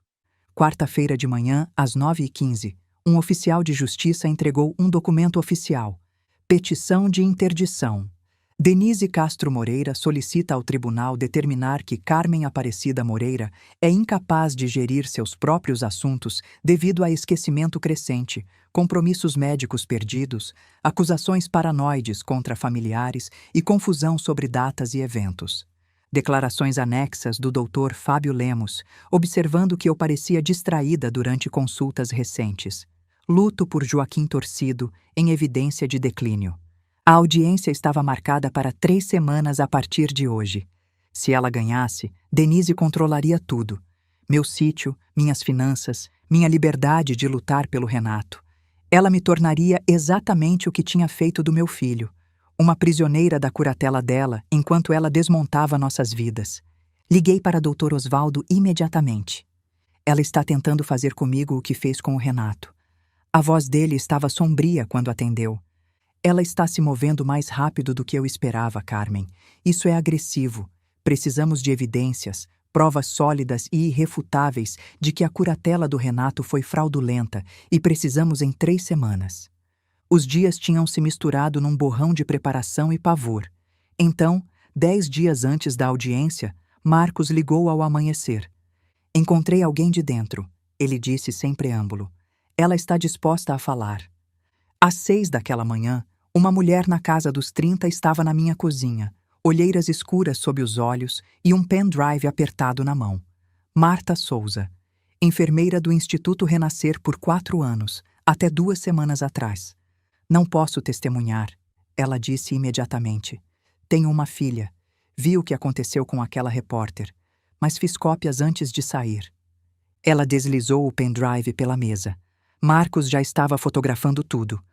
Quarta-feira de manhã, às 9h15, um oficial de justiça entregou um documento oficial. Petição de interdição. Denise Castro Moreira solicita ao tribunal determinar que Carmen Aparecida Moreira é incapaz de gerir seus próprios assuntos devido a esquecimento crescente, compromissos médicos perdidos, acusações paranoides contra familiares e confusão sobre datas e eventos. Declarações anexas do Dr. Fábio Lemos, observando que eu parecia distraída durante consultas recentes. Luto por Joaquim Torcido, em evidência de declínio. A audiência estava marcada para 3 semanas a partir de hoje. Se ela ganhasse, Denise controlaria tudo. Meu sítio, minhas finanças, minha liberdade de lutar pelo Renato. Ela me tornaria exatamente o que tinha feito do meu filho. Uma prisioneira da curatela dela, enquanto ela desmontava nossas vidas. Liguei para Dr. Osvaldo imediatamente. Ela está tentando fazer comigo o que fez com o Renato. A voz dele estava sombria quando atendeu. Ela está se movendo mais rápido do que eu esperava, Carmen. Isso é agressivo. Precisamos de evidências, provas sólidas e irrefutáveis de que a curatela do Renato foi fraudulenta e precisamos em 3 semanas. Os dias tinham se misturado num borrão de preparação e pavor. Então, 10 dias antes da audiência, Marcos ligou ao amanhecer. Encontrei alguém de dentro, ele disse sem preâmbulo. Ela está disposta a falar. Às 6 daquela manhã, uma mulher na casa dos 30 estava na minha cozinha, olheiras escuras sob os olhos e um pendrive apertado na mão. Marta Souza, enfermeira do Instituto Renascer por 4 anos, até 2 semanas atrás. Não posso testemunhar, ela disse imediatamente. Tenho uma filha. Vi o que aconteceu com aquela repórter, mas fiz cópias antes de sair. Ela deslizou o pendrive pela mesa. Marcos já estava fotografando tudo.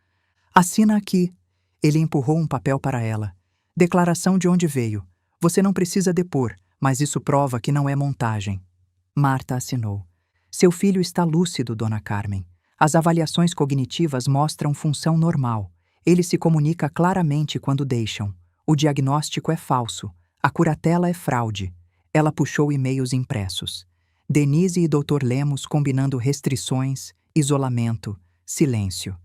Assina aqui. Ele empurrou um papel para ela. Declaração de onde veio. Você não precisa depor, mas isso prova que não é montagem. Marta assinou. Seu filho está lúcido, dona Carmen. As avaliações cognitivas mostram função normal. Ele se comunica claramente quando deixam. O diagnóstico é falso. A curatela é fraude. Ela puxou e-mails impressos. Denise e Dr. Lemos combinando restrições, isolamento, silêncio.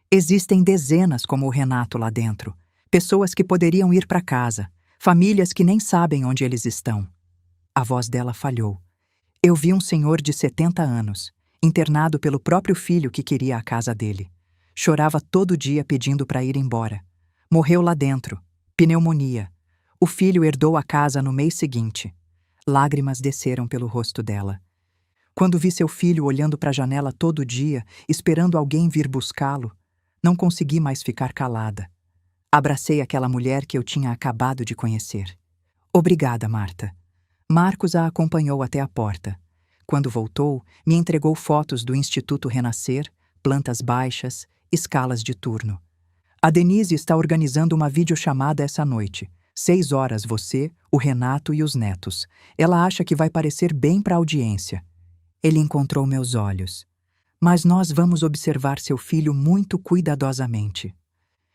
Existem dezenas como o Renato lá dentro. Pessoas que poderiam ir para casa. Famílias que nem sabem onde eles estão. A voz dela falhou. Eu vi um senhor de 70 anos, internado pelo próprio filho que queria a casa dele. Chorava todo dia pedindo para ir embora. Morreu lá dentro. Pneumonia. O filho herdou a casa no mês seguinte. Lágrimas desceram pelo rosto dela. Quando vi seu filho olhando para a janela todo dia, esperando alguém vir buscá-lo, não consegui mais ficar calada. Abracei aquela mulher que eu tinha acabado de conhecer. Obrigada, Marta. Marcos a acompanhou até a porta. Quando voltou, me entregou fotos do Instituto Renascer, plantas baixas, escalas de turno. A Denise está organizando uma videochamada essa noite. 6 horas você, o Renato e os netos. Ela acha que vai parecer bem para a audiência. Ele encontrou meus olhos. Mas nós vamos observar seu filho muito cuidadosamente.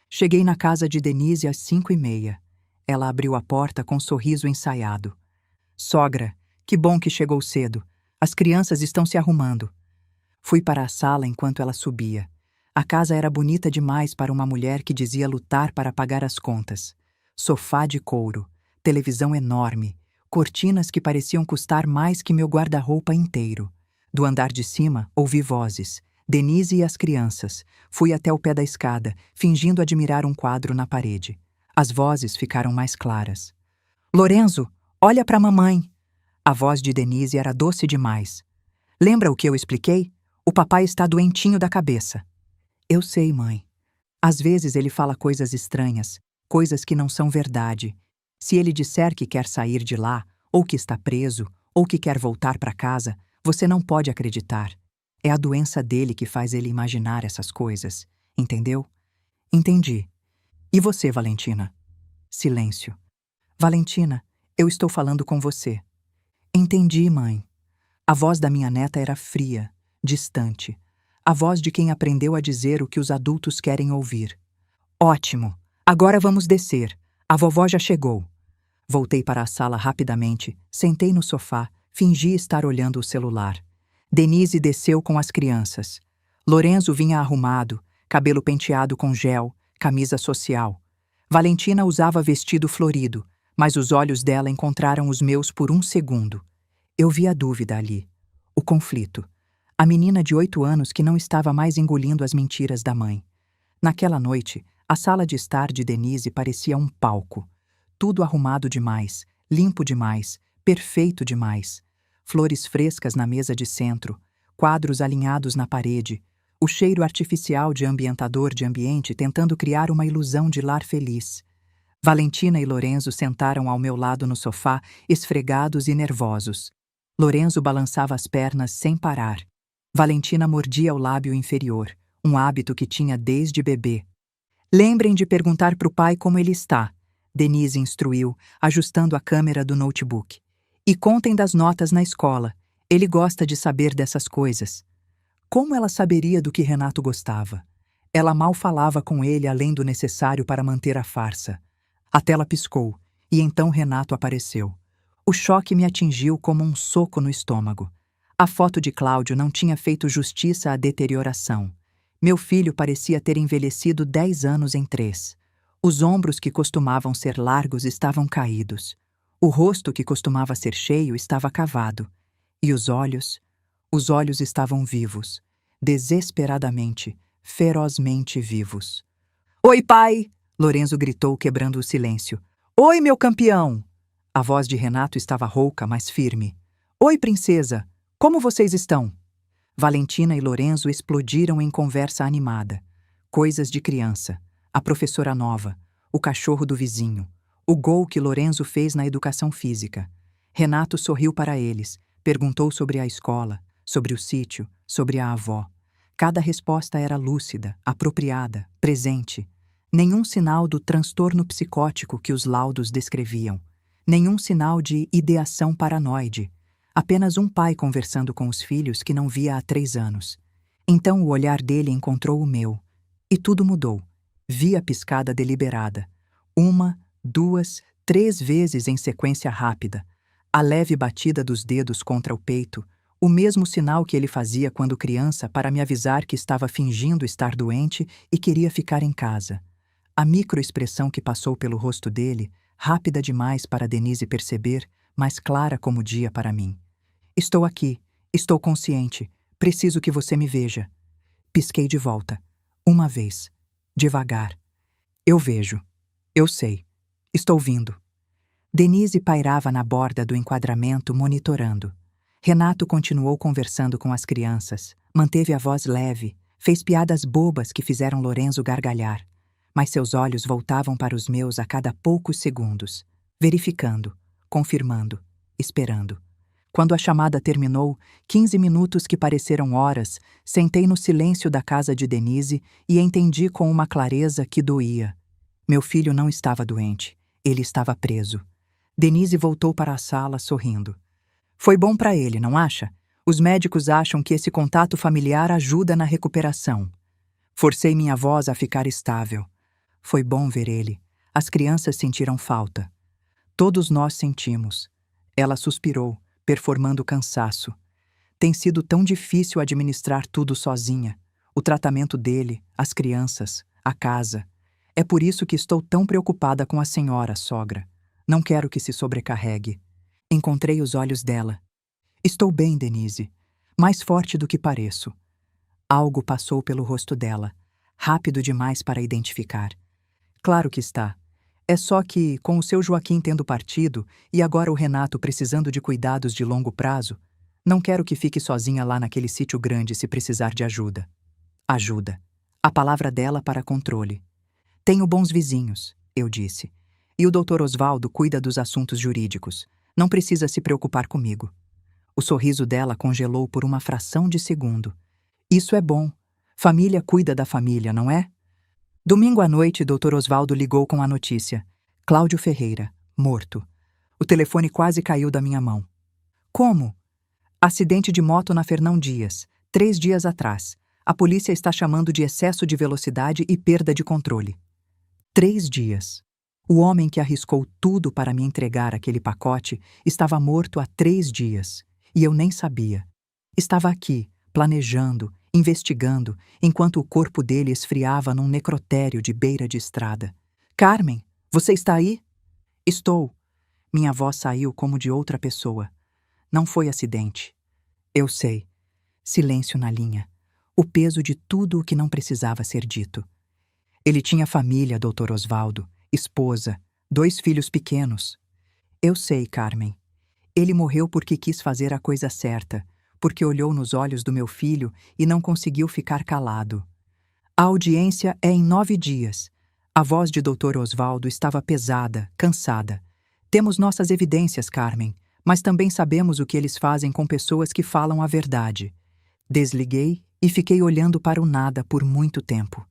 Cheguei na casa de Denise às 5h30. Ela abriu a porta com um sorriso ensaiado. Sogra, que bom que chegou cedo. As crianças estão se arrumando. Fui para a sala enquanto ela subia. A casa era bonita demais para uma mulher que dizia lutar para pagar as contas. Sofá de couro, televisão enorme, cortinas que pareciam custar mais que meu guarda-roupa inteiro. Do andar de cima, ouvi vozes. Denise e as crianças. Fui até o pé da escada, fingindo admirar um quadro na parede. As vozes ficaram mais claras. Lorenzo, olha para a mamãe. A voz de Denise era doce demais. Lembra o que eu expliquei? O papai está doentinho da cabeça. Eu sei, mãe. Às vezes ele fala coisas estranhas, coisas que não são verdade. Se ele disser que quer sair de lá, ou que está preso, ou que quer voltar para casa, você não pode acreditar. É a doença dele que faz ele imaginar essas coisas. Entendeu? Entendi. E você, Valentina? Silêncio. Valentina, eu estou falando com você. Entendi, mãe. A voz da minha neta era fria, distante. A voz de quem aprendeu a dizer o que os adultos querem ouvir. Ótimo. Agora vamos descer. A vovó já chegou. Voltei para a sala rapidamente, sentei no sofá, fingi estar olhando o celular. Denise desceu com as crianças. Lorenzo vinha arrumado, cabelo penteado com gel, camisa social. Valentina usava vestido florido, mas os olhos dela encontraram os meus por um segundo. Eu vi a dúvida ali. O conflito. A menina de 8 anos que não estava mais engolindo as mentiras da mãe. Naquela noite, a sala de estar de Denise parecia um palco. Tudo arrumado demais, limpo demais, perfeito demais. Flores frescas na mesa de centro, quadros alinhados na parede, o cheiro artificial de ambientador de ambiente tentando criar uma ilusão de lar feliz. Valentina e Lorenzo sentaram ao meu lado no sofá, esfregados e nervosos. Lorenzo balançava as pernas sem parar. Valentina mordia o lábio inferior, um hábito que tinha desde bebê. Lembrem de perguntar para o pai como ele está, Denise instruiu, ajustando a câmera do notebook. E contem das notas na escola. Ele gosta de saber dessas coisas. Como ela saberia do que Renato gostava? Ela mal falava com ele além do necessário para manter a farsa. A tela piscou, e então Renato apareceu. O choque me atingiu como um soco no estômago. A foto de Cláudio não tinha feito justiça à deterioração. Meu filho parecia ter envelhecido 10 anos em 3. Os ombros que costumavam ser largos estavam caídos. O rosto que costumava ser cheio estava cavado. E os olhos estavam vivos. Desesperadamente, ferozmente vivos. "Oi, pai!" Lorenzo gritou, quebrando o silêncio. "Oi, meu campeão!" A voz de Renato estava rouca, mas firme. "Oi, princesa! Como vocês estão?" Valentina e Lorenzo explodiram em conversa animada. Coisas de criança. A professora nova. O cachorro do vizinho. O gol que Lorenzo fez na educação física. Renato sorriu para eles. Perguntou sobre a escola, sobre o sítio, sobre a avó. Cada resposta era lúcida, apropriada, presente. Nenhum sinal do transtorno psicótico que os laudos descreviam. Nenhum sinal de ideação paranoide. Apenas um pai conversando com os filhos que não via há 3 anos. Então o olhar dele encontrou o meu. E tudo mudou. Vi a piscada deliberada. 1, 2, 3 vezes em sequência rápida. A leve batida dos dedos contra o peito, o mesmo sinal que ele fazia quando criança para me avisar que estava fingindo estar doente e queria ficar em casa. A microexpressão que passou pelo rosto dele, rápida demais para Denise perceber, mas clara como o dia para mim. "Estou aqui, estou consciente, preciso que você me veja." Pisquei de volta. Uma vez. Devagar. "Eu vejo. Eu sei. Estou vindo." Denise pairava na borda do enquadramento, monitorando. Renato continuou conversando com as crianças, manteve a voz leve, fez piadas bobas que fizeram Lorenzo gargalhar, mas seus olhos voltavam para os meus a cada poucos segundos, verificando, confirmando, esperando. Quando a chamada terminou, 15 minutos que pareceram horas, sentei no silêncio da casa de Denise e entendi com uma clareza que doía. Meu filho não estava doente, ele estava preso. Denise voltou para a sala sorrindo. "Foi bom para ele, não acha? Os médicos acham que esse contato familiar ajuda na recuperação." Forcei minha voz a ficar estável. Foi bom ver ele. As crianças sentiram falta. Todos nós sentimos. Ela suspirou, performando cansaço. Tem sido tão difícil administrar tudo sozinha. O tratamento dele, as crianças, a casa. É por isso que estou tão preocupada com a senhora, sogra. Não quero que se sobrecarregue. Encontrei os olhos dela. "Estou bem, Denise. Mais forte do que pareço." Algo passou pelo rosto dela, rápido demais para identificar. "Claro que está. É só que, com o seu Joaquim tendo partido e agora o Renato precisando de cuidados de longo prazo, não quero que fique sozinha lá naquele sítio grande se precisar de ajuda." Ajuda. A palavra dela para controle. "Tenho bons vizinhos," eu disse. "E o Dr. Osvaldo cuida dos assuntos jurídicos. Não precisa se preocupar comigo." O sorriso dela congelou por uma fração de segundo. "Isso é bom. Família cuida da família, não é?" Domingo à noite, Dr. Osvaldo ligou com a notícia. Cláudio Ferreira, morto. O telefone quase caiu da minha mão. "Como?" "Acidente de moto na Fernão Dias, 3 dias atrás. A polícia está chamando de excesso de velocidade e perda de controle." 3 dias. O homem que arriscou tudo para me entregar aquele pacote estava morto há 3 dias, e eu nem sabia. Estava aqui, planejando, investigando, enquanto o corpo dele esfriava num necrotério de beira de estrada. Carmen, você está aí? Estou. Minha voz saiu como de outra pessoa. Não foi acidente. Eu sei. Silêncio na linha. O peso de tudo o que não precisava ser dito. Ele tinha família, Dr. Osvaldo, esposa, 2 filhos pequenos. Eu sei, Carmen. Ele morreu porque quis fazer a coisa certa, porque olhou nos olhos do meu filho e não conseguiu ficar calado. A audiência é em 9 dias. A voz de Dr. Osvaldo estava pesada, cansada. Temos nossas evidências, Carmen, mas também sabemos o que eles fazem com pessoas que falam a verdade. Desliguei e fiquei olhando para o nada por muito tempo.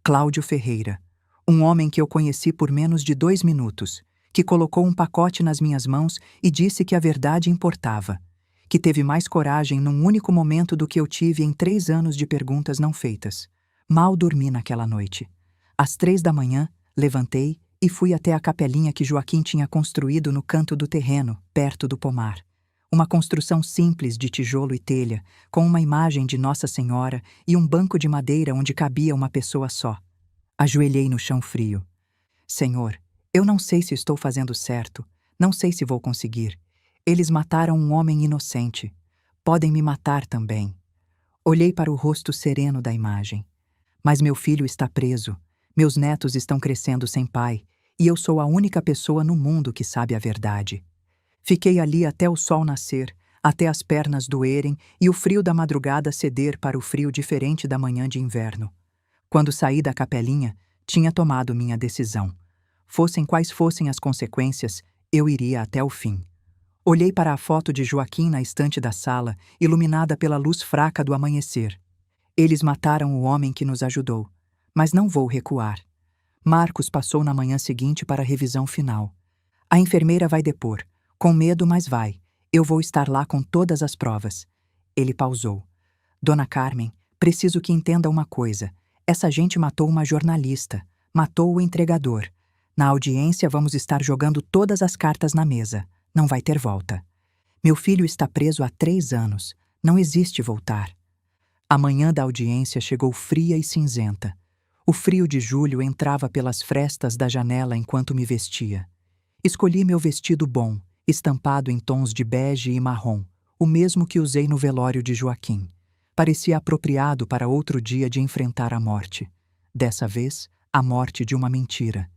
Cláudio Ferreira, um homem que eu conheci por menos de 2 minutos, que colocou um pacote nas minhas mãos e disse que a verdade importava, que teve mais coragem num único momento do que eu tive em 3 anos de perguntas não feitas. Mal dormi naquela noite. Às 3 da manhã, levantei e fui até a capelinha que Joaquim tinha construído no canto do terreno, perto do pomar. Uma construção simples de tijolo e telha, com uma imagem de Nossa Senhora e um banco de madeira onde cabia uma pessoa só. Ajoelhei no chão frio. Senhor, eu não sei se estou fazendo certo, não sei se vou conseguir. Eles mataram um homem inocente. Podem me matar também. Olhei para o rosto sereno da imagem. Mas meu filho está preso, meus netos estão crescendo sem pai, e eu sou a única pessoa no mundo que sabe a verdade. Fiquei ali até o sol nascer, até as pernas doerem e o frio da madrugada ceder para o frio diferente da manhã de inverno. Quando saí da capelinha, tinha tomado minha decisão. Fossem quais fossem as consequências, eu iria até o fim. Olhei para a foto de Joaquim na estante da sala, iluminada pela luz fraca do amanhecer. Eles mataram o homem que nos ajudou, mas não vou recuar. Marcos passou na manhã seguinte para a revisão final. A enfermeira vai depor. Com medo, mas vai. Eu vou estar lá com todas as provas. Ele pausou. Dona Carmen, preciso que entenda uma coisa. Essa gente matou uma jornalista. Matou o entregador. Na audiência vamos estar jogando todas as cartas na mesa. Não vai ter volta. Meu filho está preso há 3 anos. Não existe voltar. A manhã da audiência chegou fria e cinzenta. O frio de julho entrava pelas frestas da janela enquanto me vestia. Escolhi meu vestido bom, estampado em tons de bege e marrom, o mesmo que usei no velório de Joaquim. Parecia apropriado para outro dia de enfrentar a morte. Dessa vez, a morte de uma mentira.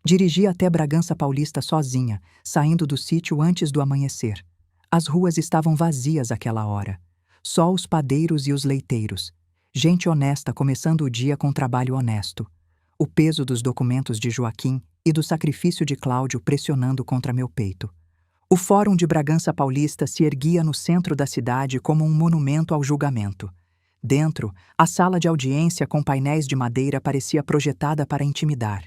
Dirigi até Bragança Paulista sozinha, saindo do sítio antes do amanhecer. As ruas estavam vazias àquela hora. Só os padeiros e os leiteiros. Gente honesta começando o dia com trabalho honesto. O peso dos documentos de Joaquim e do sacrifício de Cláudio pressionando contra meu peito. O Fórum de Bragança Paulista se erguia no centro da cidade como um monumento ao julgamento. Dentro, a sala de audiência com painéis de madeira parecia projetada para intimidar.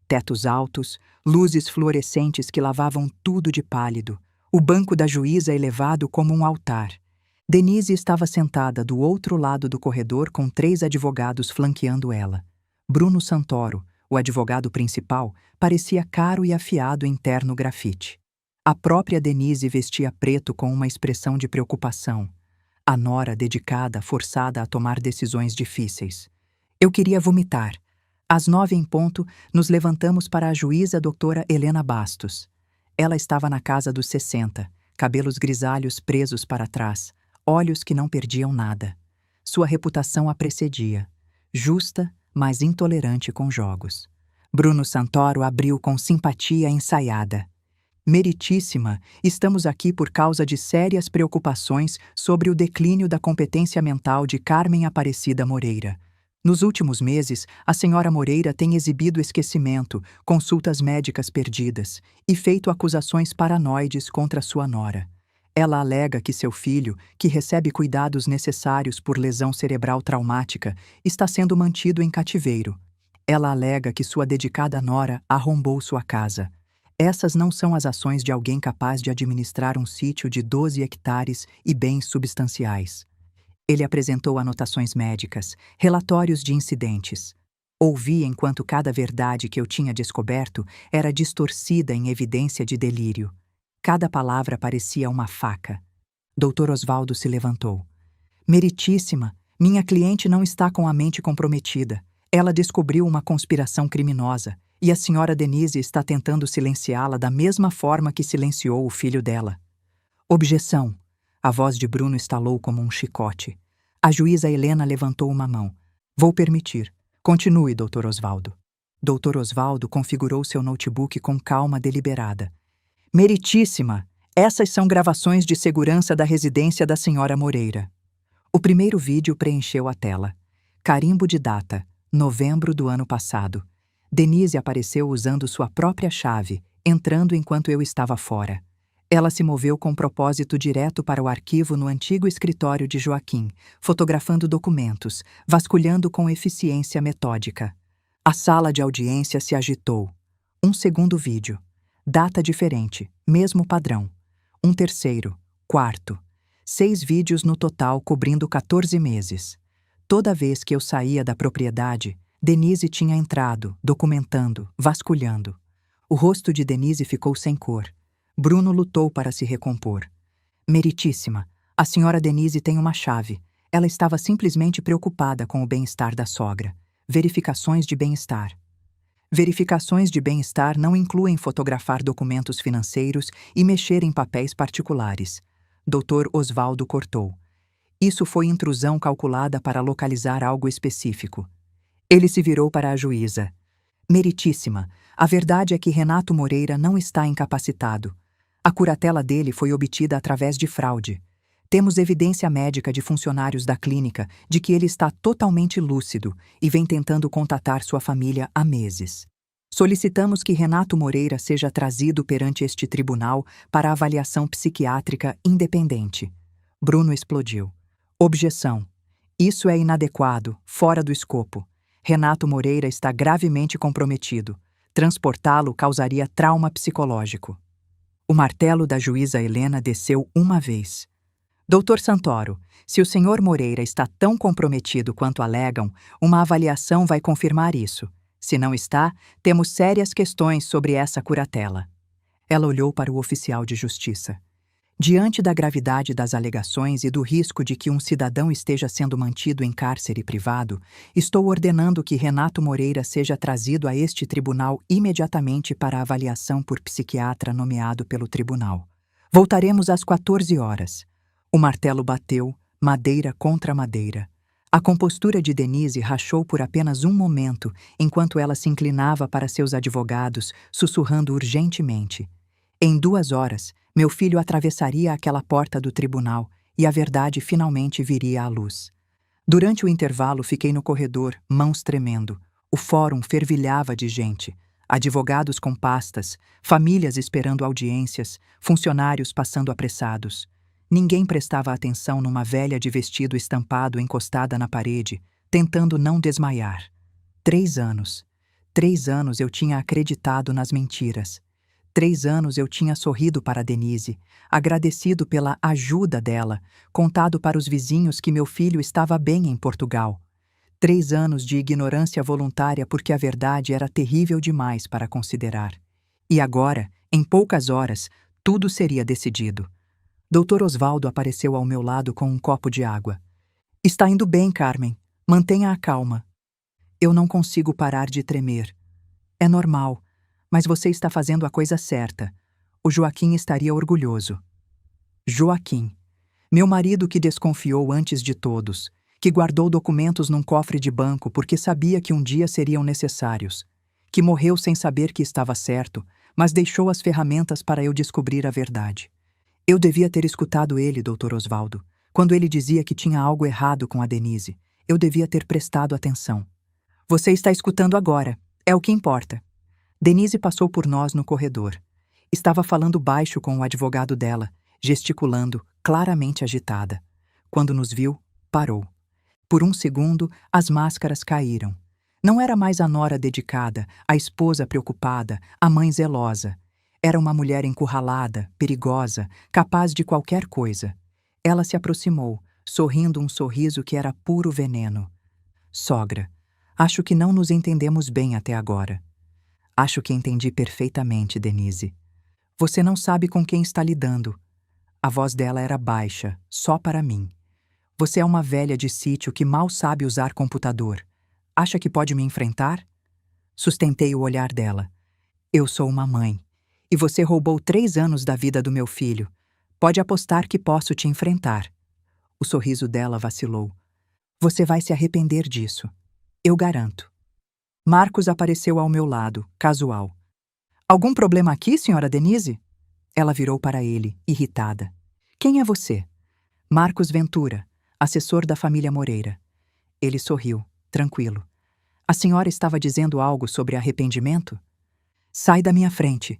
Tetos altos, luzes fluorescentes que lavavam tudo de pálido, o banco da juíza elevado como um altar. Denise estava sentada do outro lado do corredor com 3 advogados flanqueando ela. Bruno Santoro, o advogado principal, parecia caro e afiado em terno grafite. A própria Denise vestia preto com uma expressão de preocupação. A nora dedicada, forçada a tomar decisões difíceis. Eu queria vomitar. Às 9 em ponto, nos levantamos para a juíza doutora Helena Bastos. Ela estava na casa dos 60, cabelos grisalhos presos para trás, olhos que não perdiam nada. Sua reputação a precedia. Justa, mas intolerante com jogos. Bruno Santoro abriu com simpatia ensaiada. Meritíssima, estamos aqui por causa de sérias preocupações sobre o declínio da competência mental de Carmen Aparecida Moreira. Nos últimos meses, a senhora Moreira tem exibido esquecimento, consultas médicas perdidas e feito acusações paranoides contra sua nora. Ela alega que seu filho, que recebe cuidados necessários por lesão cerebral traumática, está sendo mantido em cativeiro. Ela alega que sua dedicada nora arrombou sua casa. Essas não são as ações de alguém capaz de administrar um sítio de 12 hectares e bens substanciais. Ele apresentou anotações médicas, relatórios de incidentes. Ouvi enquanto cada verdade que eu tinha descoberto era distorcida em evidência de delírio. Cada palavra parecia uma faca. Dr. Osvaldo se levantou. Meritíssima, minha cliente não está com a mente comprometida. Ela descobriu uma conspiração criminosa e a senhora Denise está tentando silenciá-la da mesma forma que silenciou o filho dela. Objeção. A voz de Bruno estalou como um chicote. A juíza Helena levantou uma mão. Vou permitir. Continue, Dr. Osvaldo. Dr. Osvaldo configurou seu notebook com calma deliberada. Meritíssima, essas são gravações de segurança da residência da senhora Moreira. O primeiro vídeo preencheu a tela. Carimbo de data, novembro do ano passado. Denise apareceu usando sua própria chave, entrando enquanto eu estava fora. Ela se moveu com propósito direto para o arquivo no antigo escritório de Joaquim, fotografando documentos, vasculhando com eficiência metódica. A sala de audiência se agitou. Um segundo vídeo. Data diferente, mesmo padrão. Um terceiro, quarto. 6 vídeos no total cobrindo 14 meses. Toda vez que eu saía da propriedade, Denise tinha entrado, documentando, vasculhando. O rosto de Denise ficou sem cor. Bruno lutou para se recompor. Meritíssima, a senhora Denise tem uma chave. Ela estava simplesmente preocupada com o bem-estar da sogra. Verificações de bem-estar. Verificações de bem-estar não incluem fotografar documentos financeiros e mexer em papéis particulares. Dr. Osvaldo cortou. Isso foi intrusão calculada para localizar algo específico. Ele se virou para a juíza. Meritíssima, a verdade é que Renato Moreira não está incapacitado. A curatela dele foi obtida através de fraude. Temos evidência médica de funcionários da clínica de que ele está totalmente lúcido e vem tentando contatar sua família há meses. Solicitamos que Renato Moreira seja trazido perante este tribunal para avaliação psiquiátrica independente. Bruno explodiu. Objeção. Isso é inadequado, fora do escopo. Renato Moreira está gravemente comprometido. Transportá-lo causaria trauma psicológico. O martelo da juíza Helena desceu uma vez. Doutor Santoro, se o senhor Moreira está tão comprometido quanto alegam, uma avaliação vai confirmar isso. Se não está, temos sérias questões sobre essa curatela. Ela olhou para o oficial de justiça. Diante da gravidade das alegações e do risco de que um cidadão esteja sendo mantido em cárcere privado, estou ordenando que Renato Moreira seja trazido a este tribunal imediatamente para avaliação por psiquiatra nomeado pelo tribunal. Voltaremos às 14 horas. O martelo bateu, madeira contra madeira. A compostura de Denise rachou por apenas um momento, enquanto ela se inclinava para seus advogados, sussurrando urgentemente. Em 2 horas, meu filho atravessaria aquela porta do tribunal e a verdade finalmente viria à luz. Durante o intervalo, fiquei no corredor, mãos tremendo. O fórum fervilhava de gente. Advogados com pastas, famílias esperando audiências, funcionários passando apressados. Ninguém prestava atenção numa velha de vestido estampado encostada na parede, tentando não desmaiar. 3 anos. 3 anos eu tinha acreditado nas mentiras. 3 anos eu tinha sorrido para Denise, agradecido pela ajuda dela, contado para os vizinhos que meu filho estava bem em Portugal. 3 anos de ignorância voluntária porque a verdade era terrível demais para considerar. E agora, em poucas horas, tudo seria decidido. Dr. Osvaldo apareceu ao meu lado com um copo de água. Está indo bem, Carmen. Mantenha a calma. Eu não consigo parar de tremer. É normal. Mas você está fazendo a coisa certa. O Joaquim estaria orgulhoso. Joaquim. Meu marido que desconfiou antes de todos, que guardou documentos num cofre de banco porque sabia que um dia seriam necessários, que morreu sem saber que estava certo, mas deixou as ferramentas para eu descobrir a verdade. Eu devia ter escutado ele, Dr. Osvaldo, quando ele dizia que tinha algo errado com a Denise. Eu devia ter prestado atenção. Você está escutando agora. É o que importa. Denise passou por nós no corredor. Estava falando baixo com o advogado dela, gesticulando, claramente agitada. Quando nos viu, parou. Por um segundo, as máscaras caíram. Não era mais a nora dedicada, a esposa preocupada, a mãe zelosa. Era uma mulher encurralada, perigosa, capaz de qualquer coisa. Ela se aproximou, sorrindo um sorriso que era puro veneno. Sogra, acho que não nos entendemos bem até agora. Acho que entendi perfeitamente, Denise. Você não sabe com quem está lidando. A voz dela era baixa, só para mim. Você é uma velha de sítio que mal sabe usar computador. Acha que pode me enfrentar? Sustentei o olhar dela. Eu sou uma mãe. E você roubou 3 anos da vida do meu filho. Pode apostar que posso te enfrentar. O sorriso dela vacilou. Você vai se arrepender disso. Eu garanto. Marcos apareceu ao meu lado, casual. Algum problema aqui, senhora Denise? Ela virou para ele, irritada. Quem é você? Marcos Ventura, assessor da família Moreira. Ele sorriu, tranquilo. A senhora estava dizendo algo sobre arrependimento? Sai da minha frente.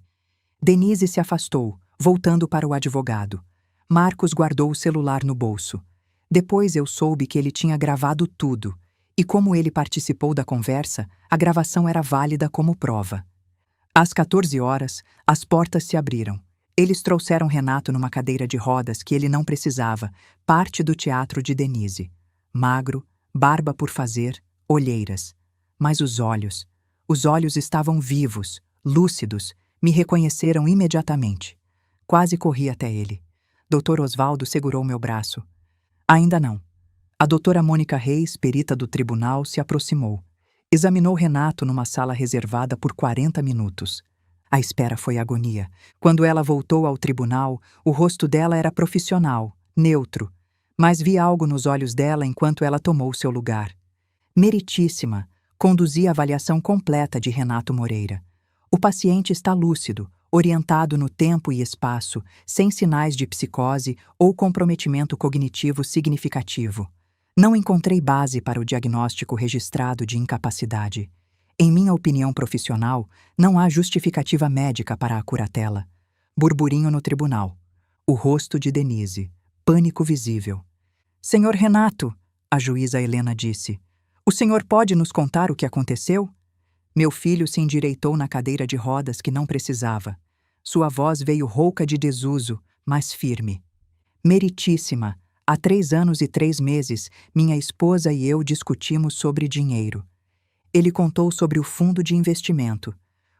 Denise se afastou, voltando para o advogado. Marcos guardou o celular no bolso. Depois eu soube que ele tinha gravado tudo, e como ele participou da conversa, a gravação era válida como prova. Às 14 horas, as portas se abriram. Eles trouxeram Renato numa cadeira de rodas que ele não precisava, parte do teatro de Denise. Magro, barba por fazer, olheiras. Mas os olhos estavam vivos, lúcidos, me reconheceram imediatamente. Quase corri até ele. Dr. Osvaldo segurou meu braço. Ainda não. A doutora Mônica Reis, perita do tribunal, se aproximou. Examinou Renato numa sala reservada por 40 minutos. A espera foi agonia. Quando ela voltou ao tribunal, o rosto dela era profissional, neutro, mas vi algo nos olhos dela enquanto ela tomou seu lugar. Meritíssima, conduzia a avaliação completa de Renato Moreira. O paciente está lúcido, orientado no tempo e espaço, sem sinais de psicose ou comprometimento cognitivo significativo. Não encontrei base para o diagnóstico registrado de incapacidade. Em minha opinião profissional, não há justificativa médica para a curatela. Burburinho no tribunal. O rosto de Denise. Pânico visível. Senhor Renato, a juíza Helena disse, o senhor pode nos contar o que aconteceu? Meu filho se endireitou na cadeira de rodas que não precisava. Sua voz veio rouca de desuso, mas firme. Meritíssima, há 3 anos e 3 meses, minha esposa e eu discutimos sobre dinheiro. Ele contou sobre o fundo de investimento.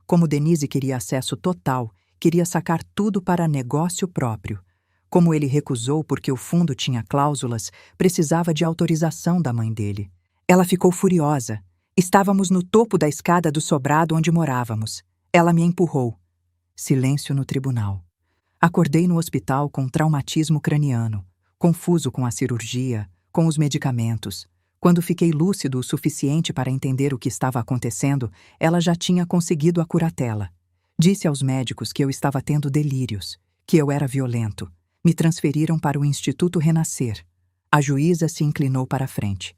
Como Denise queria acesso total, queria sacar tudo para negócio próprio. Como ele recusou porque o fundo tinha cláusulas, precisava de autorização da mãe dele. Ela ficou furiosa. Estávamos no topo da escada do sobrado onde morávamos. Ela me empurrou. Silêncio no tribunal. Acordei no hospital com traumatismo craniano, confuso com a cirurgia, com os medicamentos. Quando fiquei lúcido o suficiente para entender o que estava acontecendo, ela já tinha conseguido a curatela. Disse aos médicos que eu estava tendo delírios, que eu era violento. Me transferiram para o Instituto Renascer. A juíza se inclinou para a frente.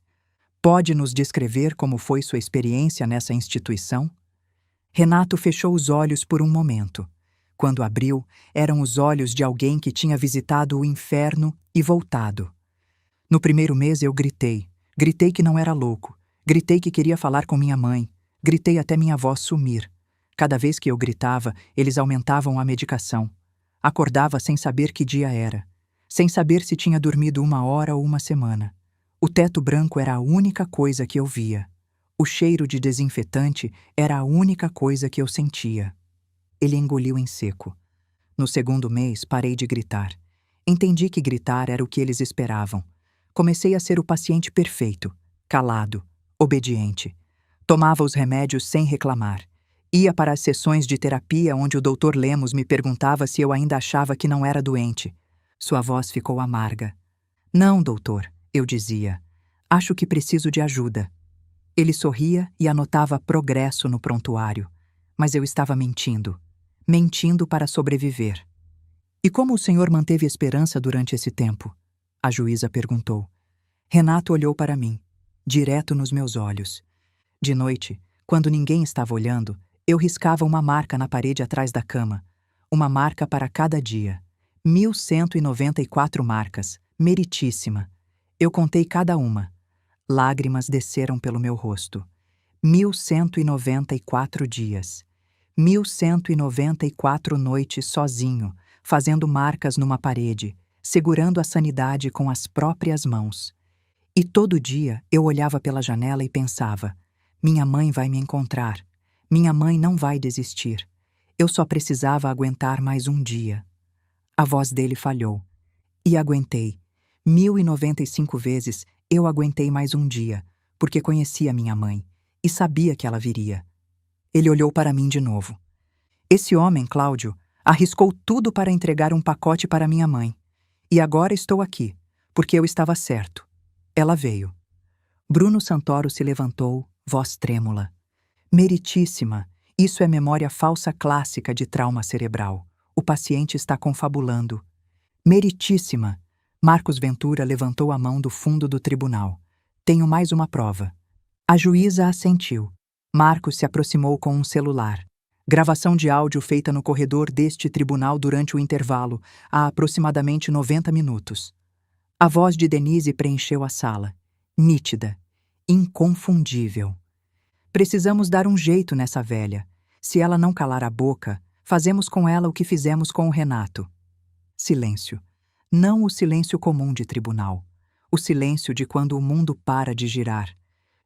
Pode nos descrever como foi sua experiência nessa instituição? Renato fechou os olhos por um momento. Quando abriu, eram os olhos de alguém que tinha visitado o inferno e voltado. No primeiro mês eu gritei. Gritei que não era louco. Gritei que queria falar com minha mãe. Gritei até minha voz sumir. Cada vez que eu gritava, eles aumentavam a medicação. Acordava sem saber que dia era. Sem saber se tinha dormido 1 hora ou 1 semana. O teto branco era a única coisa que eu via. O cheiro de desinfetante era a única coisa que eu sentia. Ele engoliu em seco. No segundo mês, parei de gritar. Entendi que gritar era o que eles esperavam. Comecei a ser o paciente perfeito, calado, obediente. Tomava os remédios sem reclamar. Ia para as sessões de terapia onde o Dr. Lemos me perguntava se eu ainda achava que não era doente. Sua voz ficou amarga. Não, doutor, eu dizia. Acho que preciso de ajuda. Ele sorria e anotava progresso no prontuário. Mas eu estava mentindo. Mentindo para sobreviver. E como o senhor manteve esperança durante esse tempo? A juíza perguntou. Renato olhou para mim, direto nos meus olhos. De noite, quando ninguém estava olhando, eu riscava uma marca na parede atrás da cama. Uma marca para cada dia. 1.194 marcas, meritíssima. Eu contei cada uma. Lágrimas desceram pelo meu rosto. 1.194 dias. 1.194 noites sozinho, fazendo marcas numa parede, segurando a sanidade com as próprias mãos. E todo dia eu olhava pela janela e pensava, minha mãe vai me encontrar, minha mãe não vai desistir. Eu só precisava aguentar mais um dia. A voz dele falhou. E aguentei. 1095 vezes eu aguentei mais um dia, porque conhecia minha mãe e sabia que ela viria. Ele olhou para mim de novo. Esse homem, Cláudio, arriscou tudo para entregar um pacote para minha mãe. E agora estou aqui, porque eu estava certo. Ela veio. Bruno Santoro se levantou, voz trêmula. Meritíssima, isso é memória falsa clássica de trauma cerebral. O paciente está confabulando. Meritíssima. Marcos Ventura levantou a mão do fundo do tribunal. Tenho mais uma prova. A juíza assentiu. Marcos se aproximou com um celular. Gravação de áudio feita no corredor deste tribunal durante o intervalo, há aproximadamente 90 minutos. A voz de Denise preencheu a sala. Nítida. Inconfundível. Precisamos dar um jeito nessa velha. Se ela não calar a boca, fazemos com ela o que fizemos com o Renato. Silêncio. Não o silêncio comum de tribunal. O silêncio de quando o mundo para de girar.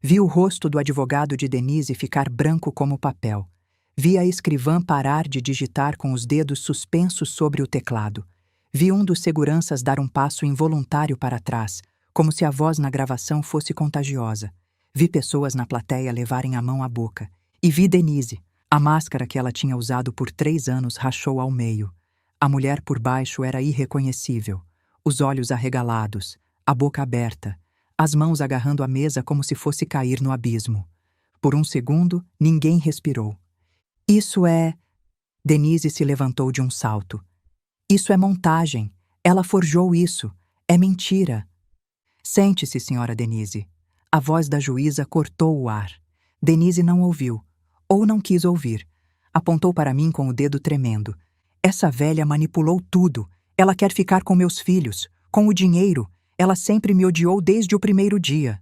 Vi o rosto do advogado de Denise ficar branco como papel. Vi a escrivã parar de digitar com os dedos suspensos sobre o teclado. Vi um dos seguranças dar um passo involuntário para trás, como se a voz na gravação fosse contagiosa. Vi pessoas na plateia levarem a mão à boca. E vi Denise. A máscara que ela tinha usado por 3 anos rachou ao meio. A mulher por baixo era irreconhecível. Os olhos arregalados, a boca aberta, as mãos agarrando a mesa como se fosse cair no abismo. Por um segundo, ninguém respirou. Isso é... Denise se levantou de um salto. Isso é montagem. Ela forjou isso. É mentira. Sente-se, senhora Denise. A voz da juíza cortou o ar. Denise não ouviu. Ou não quis ouvir. Apontou para mim com o dedo tremendo. Essa velha manipulou tudo. Ela quer ficar com meus filhos, com o dinheiro. Ela sempre me odiou desde o primeiro dia.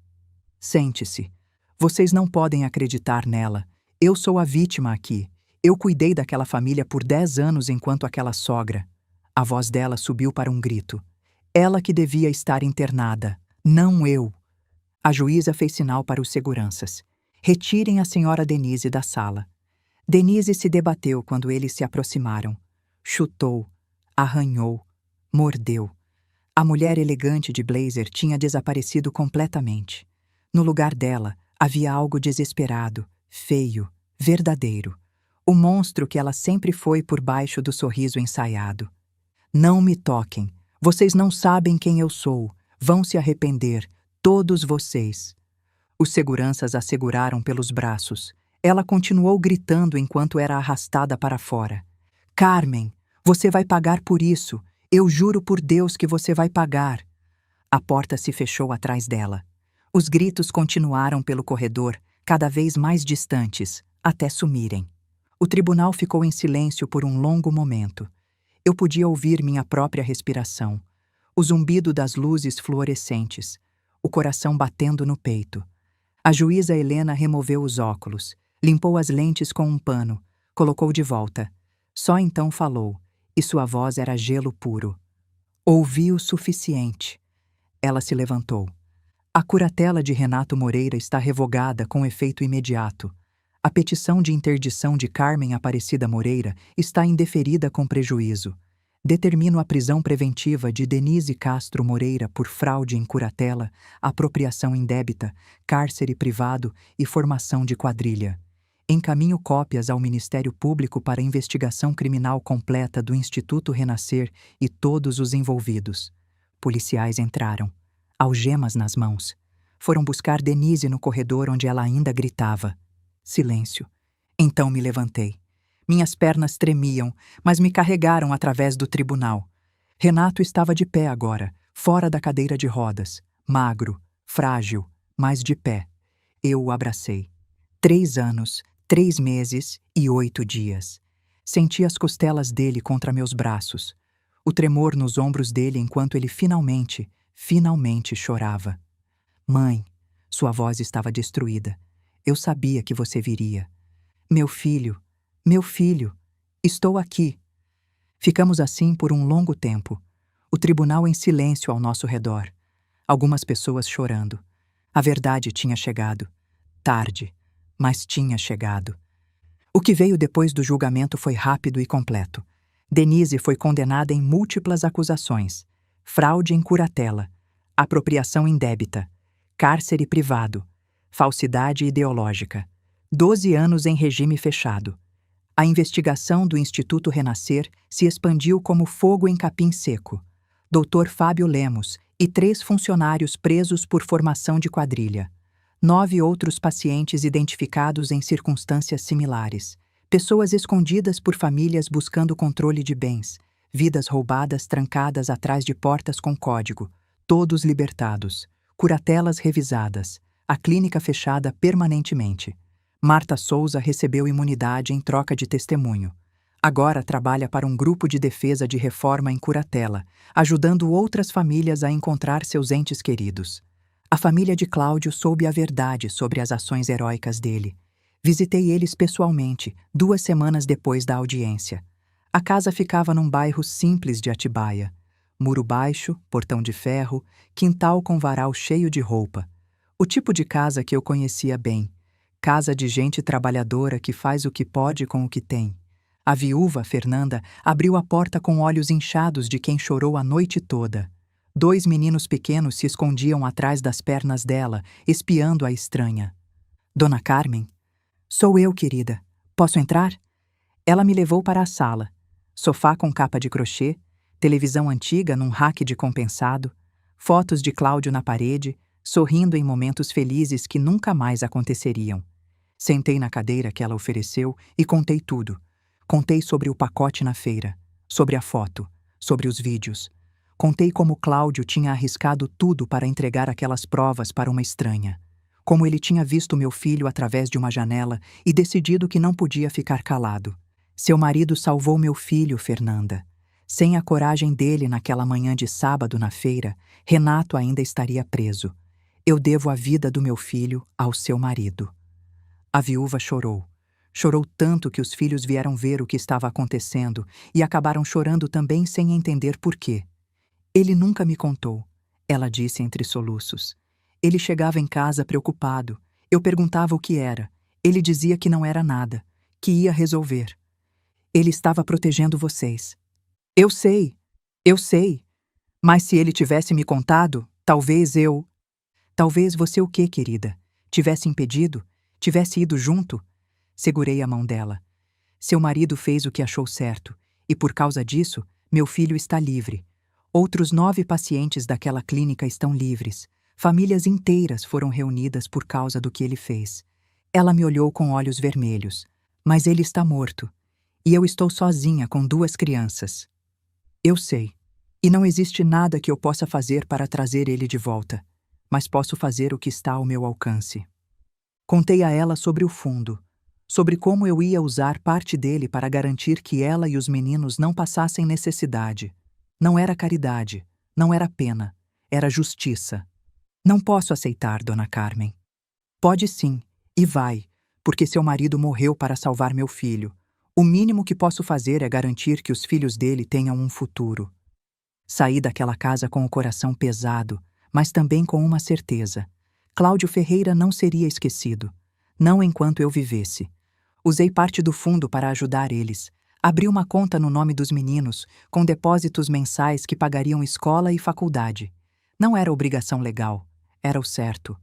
Sente-se. Vocês não podem acreditar nela. Eu sou a vítima aqui. Eu cuidei daquela família por 10 anos enquanto aquela sogra. A voz dela subiu para um grito. Ela que devia estar internada, não eu. A juíza fez sinal para os seguranças. Retirem a senhora Denise da sala. Denise se debateu quando eles se aproximaram. Chutou, arranhou, mordeu. A mulher elegante de blazer tinha desaparecido completamente. No lugar dela, havia algo desesperado, feio, verdadeiro. O monstro que ela sempre foi por baixo do sorriso ensaiado. Não me toquem. Vocês não sabem quem eu sou. Vão se arrepender, todos vocês. Os seguranças a seguraram pelos braços. Ela continuou gritando enquanto era arrastada para fora. Carmen, você vai pagar por isso. Eu juro por Deus que você vai pagar. A porta se fechou atrás dela. Os gritos continuaram pelo corredor, cada vez mais distantes, até sumirem. O tribunal ficou em silêncio por um longo momento. Eu podia ouvir minha própria respiração, o zumbido das luzes fluorescentes, o coração batendo no peito. A juíza Helena removeu os óculos, limpou as lentes com um pano, colocou de volta. Só então falou, e sua voz era gelo puro. Ouvi o suficiente. Ela se levantou. A curatela de Renato Moreira está revogada com efeito imediato. A petição de interdição de Carmen Aparecida Moreira está indeferida com prejuízo. Determino a prisão preventiva de Denise Castro Moreira por fraude em curatela, apropriação indébita, cárcere privado e formação de quadrilha. Encaminho cópias ao Ministério Público para investigação criminal completa do Instituto Renascer e todos os envolvidos. Policiais entraram, algemas nas mãos. Foram buscar Denise no corredor onde ela ainda gritava. Silêncio. Então me levantei. Minhas pernas tremiam, mas me carregaram através do tribunal. Renato estava de pé agora, fora da cadeira de rodas, magro, frágil, mas de pé. Eu o abracei. 3 anos, 3 meses e 8 dias. Senti as costelas dele contra meus braços, o tremor nos ombros dele enquanto ele finalmente chorava. Mãe, sua voz estava destruída. Eu sabia que você viria. Meu filho, estou aqui. Ficamos assim por um longo tempo, o tribunal em silêncio ao nosso redor. Algumas pessoas chorando. A verdade tinha chegado. Tarde, mas tinha chegado. O que veio depois do julgamento foi rápido e completo. Denise foi condenada em múltiplas acusações. Fraude em curatela, apropriação indébita, cárcere privado, falsidade ideológica, 12 anos em regime fechado. A investigação do Instituto Renascer se expandiu como fogo em capim seco. Dr. Fábio Lemos e 3 funcionários presos por formação de quadrilha. 9 outros pacientes identificados em circunstâncias similares. Pessoas escondidas por famílias buscando controle de bens. Vidas roubadas trancadas atrás de portas com código. Todos libertados. Curatelas revisadas. A clínica fechada permanentemente. Marta Souza recebeu imunidade em troca de testemunho. Agora trabalha para um grupo de defesa de reforma em curatela, ajudando outras famílias a encontrar seus entes queridos. A família de Cláudio soube a verdade sobre as ações heróicas dele. Visitei eles pessoalmente, 2 semanas depois da audiência. A casa ficava num bairro simples de Atibaia. Muro baixo, portão de ferro, quintal com varal cheio de roupa. O tipo de casa que eu conhecia bem. Casa de gente trabalhadora que faz o que pode com o que tem. A viúva, Fernanda, abriu a porta com olhos inchados de quem chorou a noite toda. 2 meninos pequenos se escondiam atrás das pernas dela, espiando a estranha. Dona Carmen? Sou eu, querida. Posso entrar? Ela me levou para a sala. Sofá com capa de crochê, televisão antiga num rack de compensado, fotos de Cláudio na parede, sorrindo em momentos felizes que nunca mais aconteceriam. Sentei na cadeira que ela ofereceu e contei tudo. Contei sobre o pacote na feira, sobre a foto, sobre os vídeos. Contei como Cláudio tinha arriscado tudo para entregar aquelas provas para uma estranha. Como ele tinha visto meu filho através de uma janela e decidido que não podia ficar calado. Seu marido salvou meu filho, Fernanda. Sem a coragem dele naquela manhã de sábado na feira, Renato ainda estaria preso. Eu devo a vida do meu filho ao seu marido. A viúva chorou. Chorou tanto que os filhos vieram ver o que estava acontecendo e acabaram chorando também sem entender por quê. Ele nunca me contou, ela disse entre soluços. Ele chegava em casa preocupado. Eu perguntava o que era. Ele dizia que não era nada, que ia resolver. Ele estava protegendo vocês. Eu sei. Mas se ele tivesse me contado, talvez eu... Talvez você o quê, querida? Tivesse impedido? Tivesse ido junto? Segurei a mão dela. Seu marido fez o que achou certo, e por causa disso, meu filho está livre. Outros 9 pacientes daquela clínica estão livres. Famílias inteiras foram reunidas por causa do que ele fez. Ela me olhou com olhos vermelhos. Mas ele está morto. E eu estou sozinha com 2 crianças. Eu sei. E não existe nada que eu possa fazer para trazer ele de volta. Mas posso fazer o que está ao meu alcance. Contei a ela sobre o fundo, sobre como eu ia usar parte dele para garantir que ela e os meninos não passassem necessidade. Não era caridade, não era pena, era justiça. Não posso aceitar, Dona Carmen. Pode sim, e vai, porque seu marido morreu para salvar meu filho. O mínimo que posso fazer é garantir que os filhos dele tenham um futuro. Saí daquela casa com o coração pesado, mas também com uma certeza. Cláudio Ferreira não seria esquecido. Não enquanto eu vivesse. Usei parte do fundo para ajudar eles. Abri uma conta no nome dos meninos, com depósitos mensais que pagariam escola e faculdade. Não era obrigação legal. Era o certo.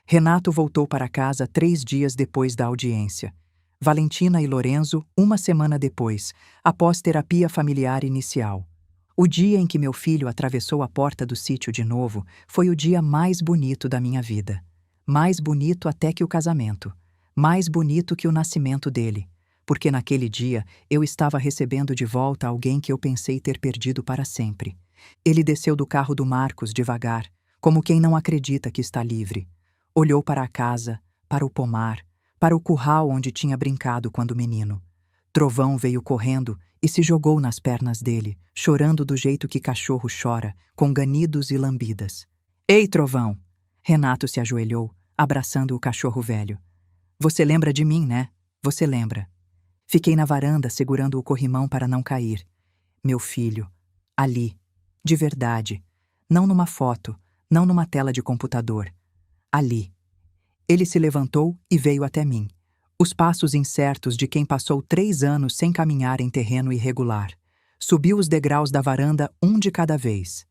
Renato voltou para casa 3 dias depois da audiência. Valentina e Lorenzo 1 semana depois, após terapia familiar inicial. O dia em que meu filho atravessou a porta do sítio de novo foi o dia mais bonito da minha vida. Mais bonito até que o casamento. Mais bonito que o nascimento dele. Porque naquele dia eu estava recebendo de volta alguém que eu pensei ter perdido para sempre. Ele desceu do carro do Marcos devagar, como quem não acredita que está livre. Olhou para a casa, para o pomar, para o curral onde tinha brincado quando menino. Trovão veio correndo e se jogou nas pernas dele, chorando do jeito que cachorro chora, com ganidos e lambidas. Ei, Trovão! Renato se ajoelhou, abraçando o cachorro velho. Você lembra de mim, né? Você lembra. Fiquei na varanda segurando o corrimão para não cair. Meu filho. Ali. De verdade. Não numa foto, não numa tela de computador. Ali. Ele se levantou e veio até mim. Os passos incertos de quem passou 3 anos sem caminhar em terreno irregular. Subiu os degraus da varanda um de cada vez.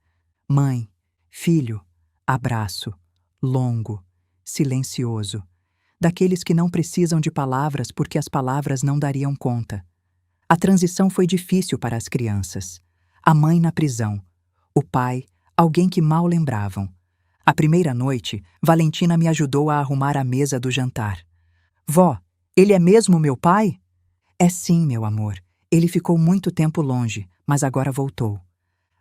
Mãe, filho, Abraço, longo, silencioso, daqueles que não precisam de palavras porque as palavras não dariam conta. A transição foi difícil para as crianças. A mãe na prisão, o pai, alguém que mal lembravam. A primeira noite, Valentina me ajudou a arrumar a mesa do jantar. Vó, ele é mesmo meu pai? É sim, meu amor. Ele ficou muito tempo longe, mas agora voltou.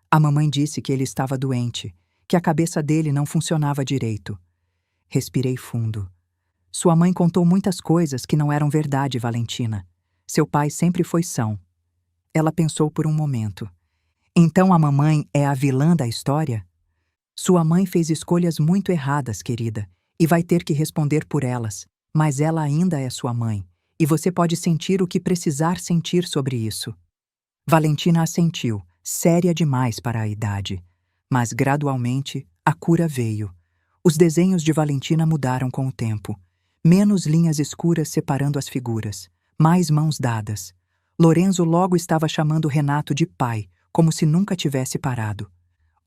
A mamãe disse que ele estava doente, que a cabeça dele não funcionava direito. Respirei fundo. Sua mãe contou muitas coisas que não eram verdade, Valentina. Seu pai sempre foi são. Ela pensou por um momento. Então a mamãe é a vilã da história? Sua mãe fez escolhas muito erradas, querida, e vai ter que responder por elas, mas ela ainda é sua mãe, e você pode sentir o que precisar sentir sobre isso. Valentina assentiu, séria demais para a idade. Mas gradualmente, a cura veio. Os desenhos de Valentina mudaram com o tempo. Menos linhas escuras separando as figuras, mais mãos dadas. Lorenzo logo estava chamando Renato de pai, como se nunca tivesse parado.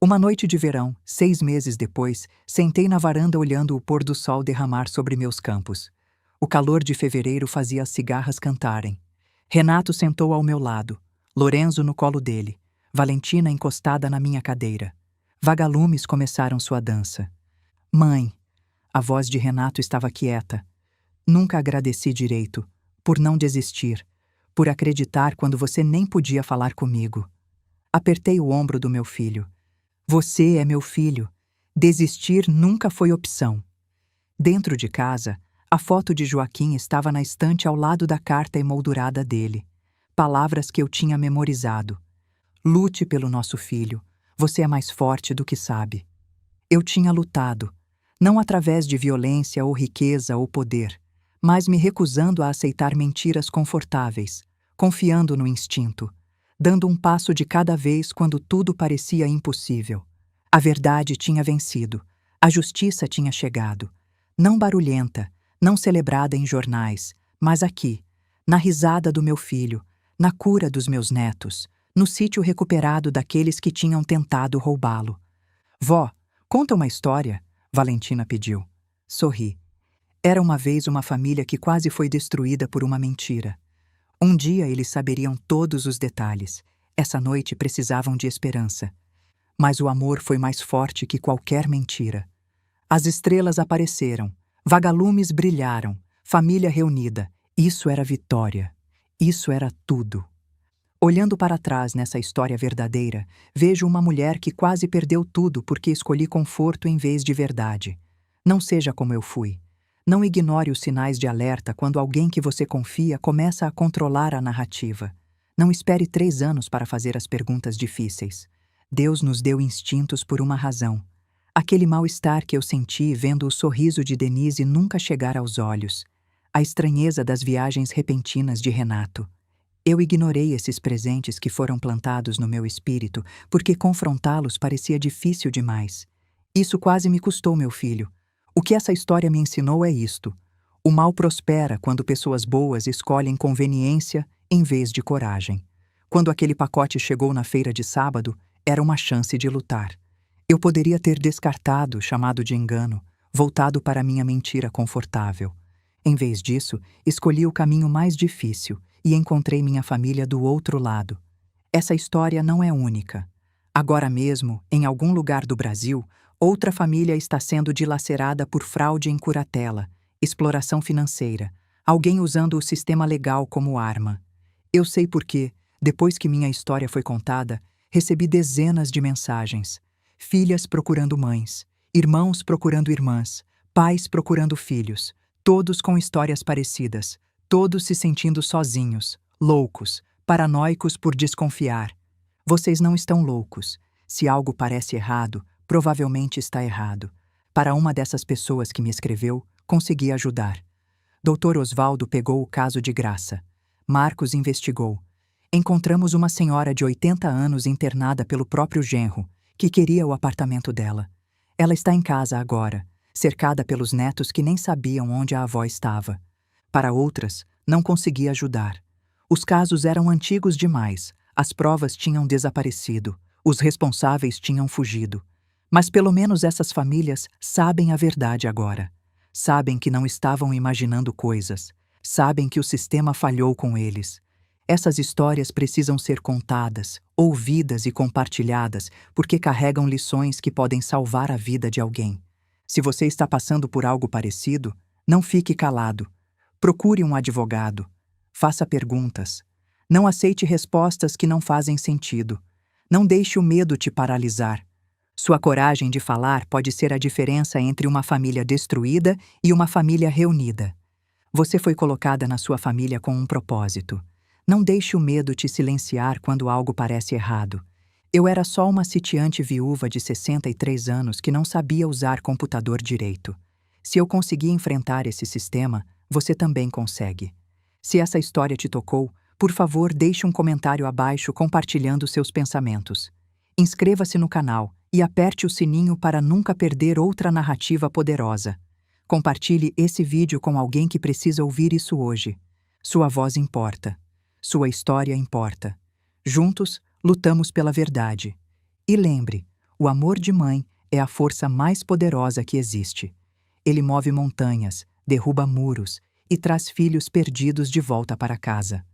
Uma noite de verão, 6 meses depois, sentei na varanda olhando o pôr do sol derramar sobre meus campos. O calor de fevereiro fazia as cigarras cantarem. Renato sentou ao meu lado, Lorenzo no colo dele, Valentina encostada na minha cadeira. Vagalumes começaram sua dança. Mãe, a voz de Renato estava quieta. Nunca agradeci direito, por não desistir, por acreditar quando você nem podia falar comigo. Apertei o ombro do meu filho. Você é meu filho. Desistir nunca foi opção. Dentro de casa, a foto de Joaquim estava na estante ao lado da carta emoldurada dele. Palavras que eu tinha memorizado. Lute pelo nosso filho. Você é mais forte do que sabe. Eu tinha lutado, não através de violência ou riqueza ou poder, mas me recusando a aceitar mentiras confortáveis, confiando no instinto, dando um passo de cada vez quando tudo parecia impossível. A verdade tinha vencido, a justiça tinha chegado, não barulhenta, não celebrada em jornais, mas aqui, na risada do meu filho, na cura dos meus netos, no sítio recuperado daqueles que tinham tentado roubá-lo. Vó, conta uma história, Valentina pediu. Sorri. Era uma vez uma família que quase foi destruída por uma mentira. Um dia eles saberiam todos os detalhes. Essa noite precisavam de esperança. Mas o amor foi mais forte que qualquer mentira. As estrelas apareceram, vagalumes brilharam, família reunida. Isso era vitória. Isso era tudo. Olhando para trás nessa história verdadeira, vejo uma mulher que quase perdeu tudo porque escolhi conforto em vez de verdade. Não seja como eu fui. Não ignore os sinais de alerta quando alguém que você confia começa a controlar a narrativa. Não espere 3 anos para fazer as perguntas difíceis. Deus nos deu instintos por uma razão. Aquele mal-estar que eu senti vendo o sorriso de Denise nunca chegar aos olhos. A estranheza das viagens repentinas de Renato. Eu ignorei esses presentes que foram plantados no meu espírito porque confrontá-los parecia difícil demais. Isso quase me custou meu filho. O que essa história me ensinou é isto. O mal prospera quando pessoas boas escolhem conveniência em vez de coragem. Quando aquele pacote chegou na feira de sábado, era uma chance de lutar. Eu poderia ter descartado, chamado de engano, voltado para minha mentira confortável. Em vez disso, escolhi o caminho mais difícil e encontrei minha família do outro lado. Essa história não é única. Agora mesmo, em algum lugar do Brasil, outra família está sendo dilacerada por fraude em curatela, exploração financeira, alguém usando o sistema legal como arma. Eu sei porque, depois que minha história foi contada, recebi dezenas de mensagens. Filhas procurando mães, irmãos procurando irmãs, pais procurando filhos, todos com histórias parecidas, todos se sentindo sozinhos, loucos, paranoicos por desconfiar. Vocês não estão loucos. Se algo parece errado, provavelmente está errado. Para uma dessas pessoas que me escreveu, consegui ajudar. Dr. Osvaldo pegou o caso de graça. Marcos investigou. Encontramos uma senhora de 80 anos internada pelo próprio genro, que queria o apartamento dela. Ela está em casa agora, cercada pelos netos que nem sabiam onde a avó estava. Para outras, não consegui ajudar. Os casos eram antigos demais, as provas tinham desaparecido, os responsáveis tinham fugido. Mas pelo menos essas famílias sabem a verdade agora. Sabem que não estavam imaginando coisas. Sabem que o sistema falhou com eles. Essas histórias precisam ser contadas, ouvidas e compartilhadas porque carregam lições que podem salvar a vida de alguém. Se você está passando por algo parecido, não fique calado. Procure um advogado. Faça perguntas. Não aceite respostas que não fazem sentido. Não deixe o medo te paralisar. Sua coragem de falar pode ser a diferença entre uma família destruída e uma família reunida. Você foi colocada na sua família com um propósito. Não deixe o medo te silenciar quando algo parece errado. Eu era só uma sitiante viúva de 63 anos que não sabia usar computador direito. Se eu consegui enfrentar esse sistema, você também consegue. Se essa história te tocou, por favor, deixe um comentário abaixo compartilhando seus pensamentos. Inscreva-se no canal e aperte o sininho para nunca perder outra narrativa poderosa. Compartilhe esse vídeo com alguém que precisa ouvir isso hoje. Sua voz importa. Sua história importa. Juntos, lutamos pela verdade. E lembre, o amor de mãe é a força mais poderosa que existe. Ele move montanhas, derruba muros e traz filhos perdidos de volta para casa.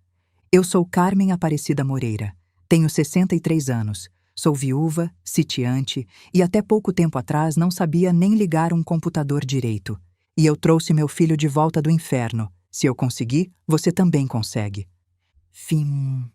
Eu sou Carmen Aparecida Moreira. Tenho 63 anos. Sou viúva, sitiante e até pouco tempo atrás não sabia nem ligar um computador direito. E eu trouxe meu filho de volta do inferno. Se eu consegui, você também consegue. Fim.